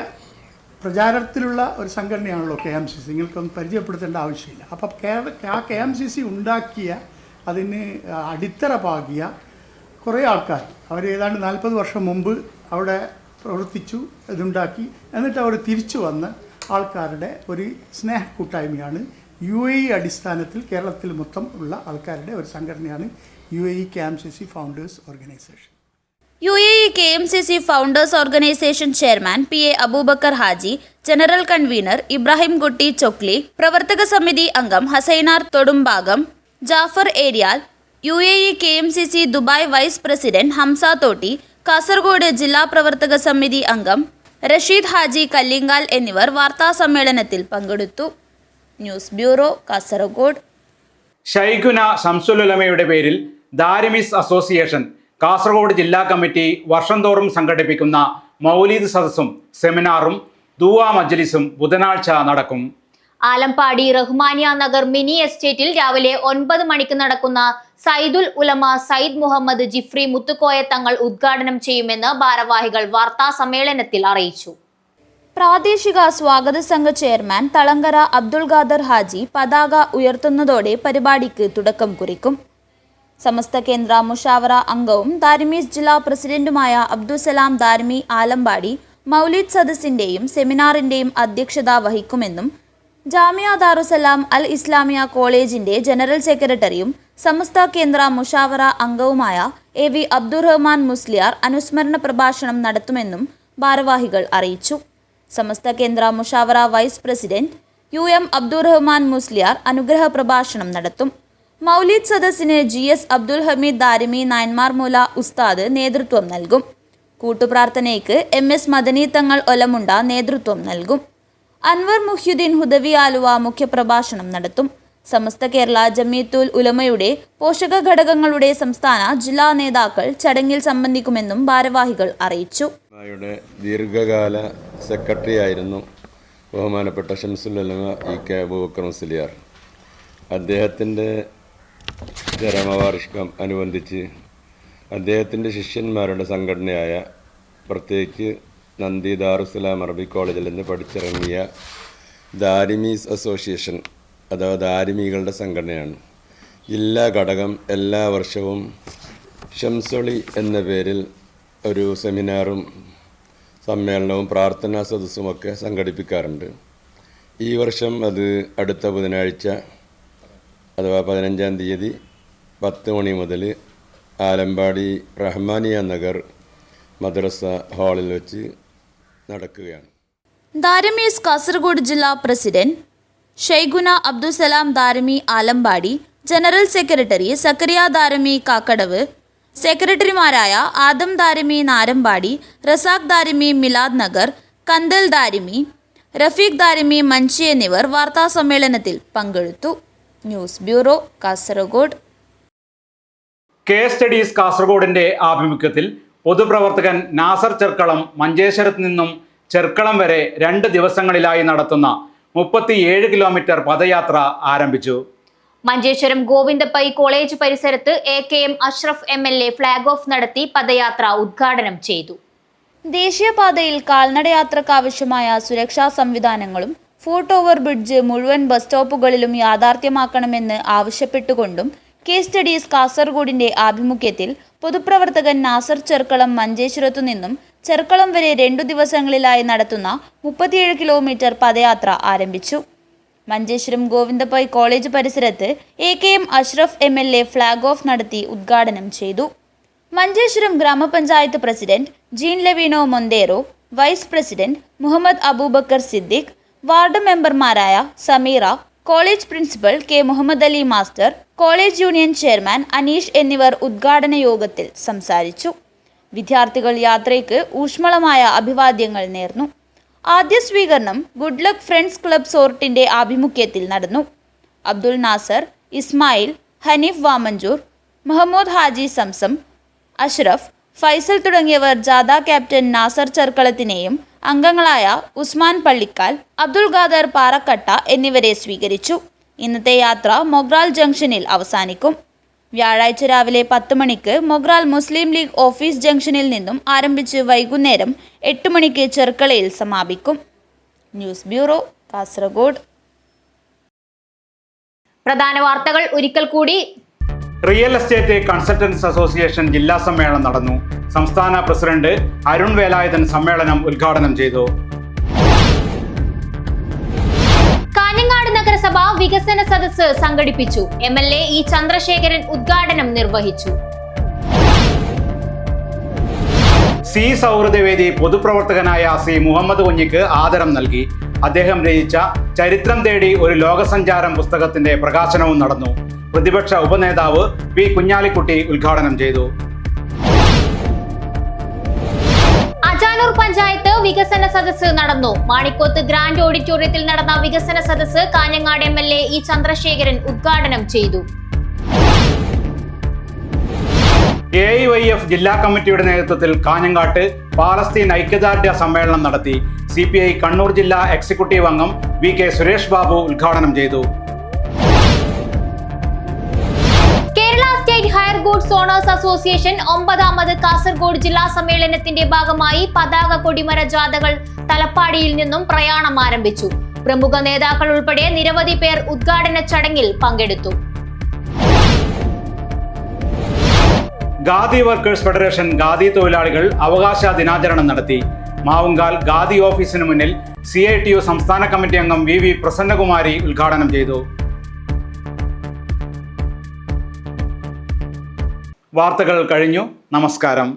പ്രചാരത്തിലുള്ള ഒരു സംഘടനയാണല്ലോ KMCC. നിങ്ങൾക്കൊന്നും പരിചയപ്പെടുത്തേണ്ട ആവശ്യമില്ല. അപ്പം ആ KMCC ഉണ്ടാക്കിയ, അതിന് അടിത്തറ പാകിയ കുറേ ആൾക്കാർ, അവർ ഏതാണ്ട് 40 വർഷം മുമ്പ് അവിടെ പ്രവർത്തിച്ചു, ഇതുണ്ടാക്കി, എന്നിട്ട് അവർ തിരിച്ചു വന്ന ആൾക്കാരുടെ ഒരു സ്നേഹ കൂട്ടായ്മയാണ് UAE അടിസ്ഥാനത്തിൽ കേരളത്തിൽ മൊത്തം ഉള്ള ആൾക്കാരുടെ ഒരു സംഘടനയാണ് UAE KMCC founders organisation. UAE KMCC founders organisation chairman PA Aboobacker Haji, general convener Ibrahim Kutty Chokli, പ്രവർത്തക സമിതി അംഗം Hasainar Thodumbhagam, Jafar Eriyal, UAE KMCC Dubai vice president Hamsa Thotti, Kasaragod ജില്ലാ പ്രവർത്തക സമിതി അംഗം റഷീദ് ഹാജി കല്ലിങ്കാൽ എന്നിവർ വാർത്താസമ്മേളനത്തിൽ പങ്കെടുത്തു. News bureau, Kasaragod. ഷൈഖുന ശംസുലുലമയുടെ പേരിൽ ദാരിമിസ് അസോസിയേഷൻ കാസർഗോഡ് ജില്ലാ കമ്മിറ്റി വർഷം തോറും സംഘടിപ്പിക്കുന്ന മൗലീദ് സദസ്സും സെമിനാറും ദുആ മജ്ലിസും ബുധനാഴ്ച നടക്കും. ആലമ്പാടി റഹ്മാനിയ നഗർ മിനി എസ്റ്റേറ്റിൽ രാവിലെ 9 മണിക്ക് നടക്കുന്ന സയ്യിദുൽ ഉലമ സയ്യിദ് മുഹമ്മദ് ജിഫ്രി മുത്തുക്കോയ തങ്ങൾ ഉദ്ഘാടനം ചെയ്യുമെന്ന് ഭാരവാഹികൾ വാർത്താ സമ്മേളനത്തിൽ അറിയിച്ചു. പ്രാദേശിക സ്വാഗത സംഘ ചെയർമാൻ തളങ്കര അബ്ദുൽ ഖാദർ ഹാജി പതാക ഉയർത്തുന്നതോടെ പരിപാടിക്ക് തുടക്കം കുറിക്കും. സമസ്ത കേന്ദ്ര മുഷാവറ അംഗവും ദാരിമീസ് ജില്ലാ പ്രസിഡന്റുമായ അബ്ദുസലാം ദാരിമി ആലമ്പാടി മൗലിദ് സദസ്സിന്റെയും സെമിനാറിന്റെയും അധ്യക്ഷത വഹിക്കുമെന്നും ജാമിയ ദാറുസലാം അൽ ഇസ്ലാമിയ കോളേജിന്റെ ജനറൽ സെക്രട്ടറിയും സമസ്ത കേന്ദ്ര മുഷാവറ അംഗവുമായ AV അബ്ദുറഹ്മാൻ മുസ്ലിയാർ അനുസ്മരണ പ്രഭാഷണം നടത്തുമെന്നും ഭാരവാഹികൾ അറിയിച്ചു. Samastha Kendra Mushawara vice president UM Abdurahman Musliyar അനുഗ്രഹ പ്രഭാഷണം നടത്തും. മൗലിദ് സദസ്സിന് GS അബ്ദുൽ ഹമീദ് ദാരിമി നയന്മാർമൂല ഉസ്താദ് നേതൃത്വം നൽകും. കൂട്ടുപ്രാർത്ഥനയ്ക്ക് MS മദനി തങ്ങൾ ഒലമുണ്ട നേതൃത്വം നൽകും. അൻവർ മുഹ്യുദ്ദീൻ ഹുദവി ആലുവ മുഖ്യപ്രഭാഷണം നടത്തും. സമസ്ത കേരള ജമീയത്തുൽ ഉലമയുടെ പോഷക ഘടകങ്ങളുടെ സംസ്ഥാന ജില്ലാ നേതാക്കൾ ചടങ്ങിൽ സംബന്ധിക്കുമെന്നും ഭാരവാഹികൾ അറിയിച്ചു. ദീർഘകാല സെക്രട്ടറി ആയിരുന്നു ബഹുമാനപ്പെട്ട ഷംസുൽ ഉലമ EK അബൂബക്കർ മുസ്ലിയാർ. അദ്ദേഹത്തിൻ്റെ ചരമവാർഷികം അനുബന്ധിച്ച് അദ്ദേഹത്തിൻ്റെ ശിഷ്യന്മാരുടെ സംഘടനയായ പ്രത്യേകിച്ച് നന്ദി ദാറുസലാം അറബി കോളേജിൽ നിന്ന് പഠിച്ചിറങ്ങിയ ദാരിമീസ് അസോസിയേഷൻ അഥവാ ദാരിമികളുടെ സംഘടനയാണ്. ജില്ലാ ഘടകം എല്ലാ വർഷവും ഷംസുളി എന്ന പേരിൽ ഒരു സെമിനാറും സമ്മേളനവും പ്രാർത്ഥനാ സദസ്സുമൊക്കെ സംഘടിപ്പിക്കാറുണ്ട്. ഈ വർഷം അത് അടുത്ത ബുധനാഴ്ച അഥവാ 15-ാം തീയതി 10 മണി മുതൽ ആലമ്പാടി റഹ്മാനിയ നഗർ മദ്രസ ഹാളിൽ വെച്ച് നടക്കുകയാണ്. ദാരിമീസ് കാസർഗോഡ് ജില്ലാ president Shaikhuna Abdussalam Darimi Alampady, general secretary Zacharia Darimi Kakkadavu, സെക്രട്ടറിമാരായ ആദം ദാരിമി നാരമ്പാടി, റസാഖ് ദാരിമി മിലാദ് നഗർ, കന്തൽ ദാരിമി, റഫീഖ് ദാരിമി മഞ്ചി എന്നിവർ വാർത്താ സമ്മേളനത്തിൽ പങ്കെടുത്തു. News bureau, Kasaragod. K studies കാസർഗോഡിന്റെ ആഭിമുഖ്യത്തിൽ പൊതുപ്രവർത്തകൻ നാസർ ചെർക്കളം മഞ്ചേശ്വരത്ത് നിന്നും ചെർക്കളം വരെ 2 ദിവസങ്ങളിലായി നടത്തുന്ന 37 കിലോമീറ്റർ പദയാത്ര ആരംഭിച്ചു. മഞ്ചേശ്വരം ഗോവിന്ദപ്പൈ കോളേജ് പരിസരത്ത് AKM Ashraf MLA flag off നടത്തി പദയാത്ര ഉദ്ഘാടനം ചെയ്തു. ദേശീയപാതയിൽ കാൽനടയാത്രക്കാവശ്യമായ സുരക്ഷാ സംവിധാനങ്ങളും ഫൂട്ട് ഓവർ ബ്രിഡ്ജ് മുഴുവൻ ബസ് സ്റ്റോപ്പുകളിലും യാഥാർത്ഥ്യമാക്കണമെന്ന് ആവശ്യപ്പെട്ടുകൊണ്ടും കെ സ്റ്റഡീസ് കാസർഗോഡിന്റെ ആഭിമുഖ്യത്തിൽ പൊതുപ്രവർത്തകൻ നാസർ ചെർക്കളം മഞ്ചേശ്വരത്തു നിന്നും ചെർക്കളം വരെ 2 ദിവസങ്ങളിലായി നടത്തുന്ന 37 കിലോമീറ്റർ പദയാത്ര ആരംഭിച്ചു. മഞ്ചേശ്വരം ഗോവിന്ദപ്പൈ കോളേജ് പരിസരത്ത് AKM Ashraf MLA flag off നടത്തി ഉദ്ഘാടനം ചെയ്തു. Manjeshwaram gramapanchayat president Jean Levino Montero, vice president Muhammad Aboobacker Siddique, ward മെമ്പർമാരായ Sameera, college principal K Muhammad Ali master, college union chairman Aneesh എന്നിവർ ഉദ്ഘാടന യോഗത്തിൽ സംസാരിച്ചു. വിദ്യാർത്ഥികൾ യാത്രയ്ക്ക് ഊഷ്മളമായ അഭിവാദ്യങ്ങൾ നേർന്നു. ആദ്യ സ്വീകരണം ഗുഡ് ലക്ക് ഫ്രണ്ട്സ് ക്ലബ് സോർട്ടിന്റെ ആഭിമുഖ്യത്തിൽ നടന്നു. അബ്ദുൽ നാസർ, ഇസ്മായിൽ, ഹനീഫ് വാമഞ്ചൂർ, മുഹമ്മദ് ഹാജി സംസം, അഷ്റഫ്, ഫൈസൽ തുടങ്ങിയവർ ജാഥ ക്യാപ്റ്റൻ നാസർ ചെർക്കളത്തിനെയും അംഗങ്ങളായ ഉസ്മാൻ പള്ളിക്കാൽ, അബ്ദുൽ ഖാദർ പാറക്കട്ട എന്നിവരെ സ്വീകരിച്ചു. ഇന്നത്തെ യാത്ര മൊഗ്രാൽ ജംഗ്ഷനിൽ അവസാനിക്കും. വ്യാഴാഴ്ച രാവിലെ 10 മണിക്ക് മൊഗ്രാൽ മുസ്ലിം ലീഗ് ഓഫീസ് ജംഗ്ഷനിൽ നിന്നും ആരംഭിച്ച് വൈകുന്നേരം 8 മണിക്ക് ചെർക്കളയിൽ സമാപിക്കും. News bureau, Kasaragod. പ്രധാന വാർത്തകൾ ഒരിക്കൽ കൂടി. റിയൽ എസ്റ്റേറ്റ് കൺസൾട്ടൻസ് അസോസിയേഷൻ ജില്ലാ സമ്മേളനം നടന്നു. സംസ്ഥാന പ്രസിഡന്റ് അരുൺ വേലായുധൻ സമ്മേളനം ഉദ്ഘാടനം ചെയ്തു. കാഞ്ഞങ്ങാട് നഗരസഭ വികസന സദസ്സ് സംഘടിപ്പിച്ചു. MLA E ചന്ദ്രശേഖരൻ ഉദ്ഘാടനം നിർവഹിച്ചു. സി സൗഹൃദവേദി പൊതുപ്രവർത്തകനായ C മുഹമ്മദ് കുഞ്ഞിക്ക് ആദരം നൽകി. അദ്ദേഹം രചിച്ച ചരിത്രം തേടി ഒരു ലോകസഞ്ചാരം പുസ്തകത്തിന്റെ പ്രകാശനവും നടന്നു. പ്രതിപക്ഷ ഉപനേതാവ് P കുഞ്ഞാലിക്കുട്ടി ഉദ്ഘാടനം ചെയ്തു. അജാനൂർ പഞ്ചായത്ത് വികസന സദസ്സ് നടന്നു. മാണിക്കോത്ത് ഗ്രാൻഡ് ഓഡിറ്റോറിയത്തിൽ നടന്ന വികസന സദസ്സ് കാഞ്ഞങ്ങാട് MLA E ചന്ദ്രശേഖരൻ ഉദ്ഘാടനം ചെയ്തു. AIYF ജില്ലാ കമ്മിറ്റിയുടെ നേതൃത്വത്തിൽ കാഞ്ഞങ്ങാട്ട് പാലസ്തീൻ ഐക്യദാർഢ്യ സമ്മേളനം നടത്തി. CPI കണ്ണൂർ ജില്ലാ എക്സിക്യൂട്ടീവ് അംഗം VK സുരേഷ് ബാബു ഉദ്ഘാടനം ചെയ്തു. Kerala state hire goods owners association 9ാമത് കാസർഗോഡ് ജില്ലാ സമ്മേളനത്തിന്റെ ഭാഗമായി പതാക കൊടിമര ജാഥകൾ തലപ്പാടിയിൽ നിന്നും പ്രയാണം ആരംഭിച്ചു. പ്രമുഖ നേതാക്കൾ ഉൾപ്പെടെ നിരവധി പേർ ഉദ്ഘാടന ചടങ്ങിൽ പങ്കെടുത്തു. ഖാദി വർക്കേഴ്സ് ഫെഡറേഷൻ ഖാദി തൊഴിലാളികൾ അവകാശ ദിനാചരണം നടത്തി. മാവുങ്കാൽ ഖാദി ഓഫീസിന് മുന്നിൽ CITU സംസ്ഥാന കമ്മിറ്റി അംഗം VV പ്രസന്നകുമാരി ഉദ്ഘാടനം ചെയ്തു. വാർത്തകൾ കഴിഞ്ഞു. നമസ്കാരം.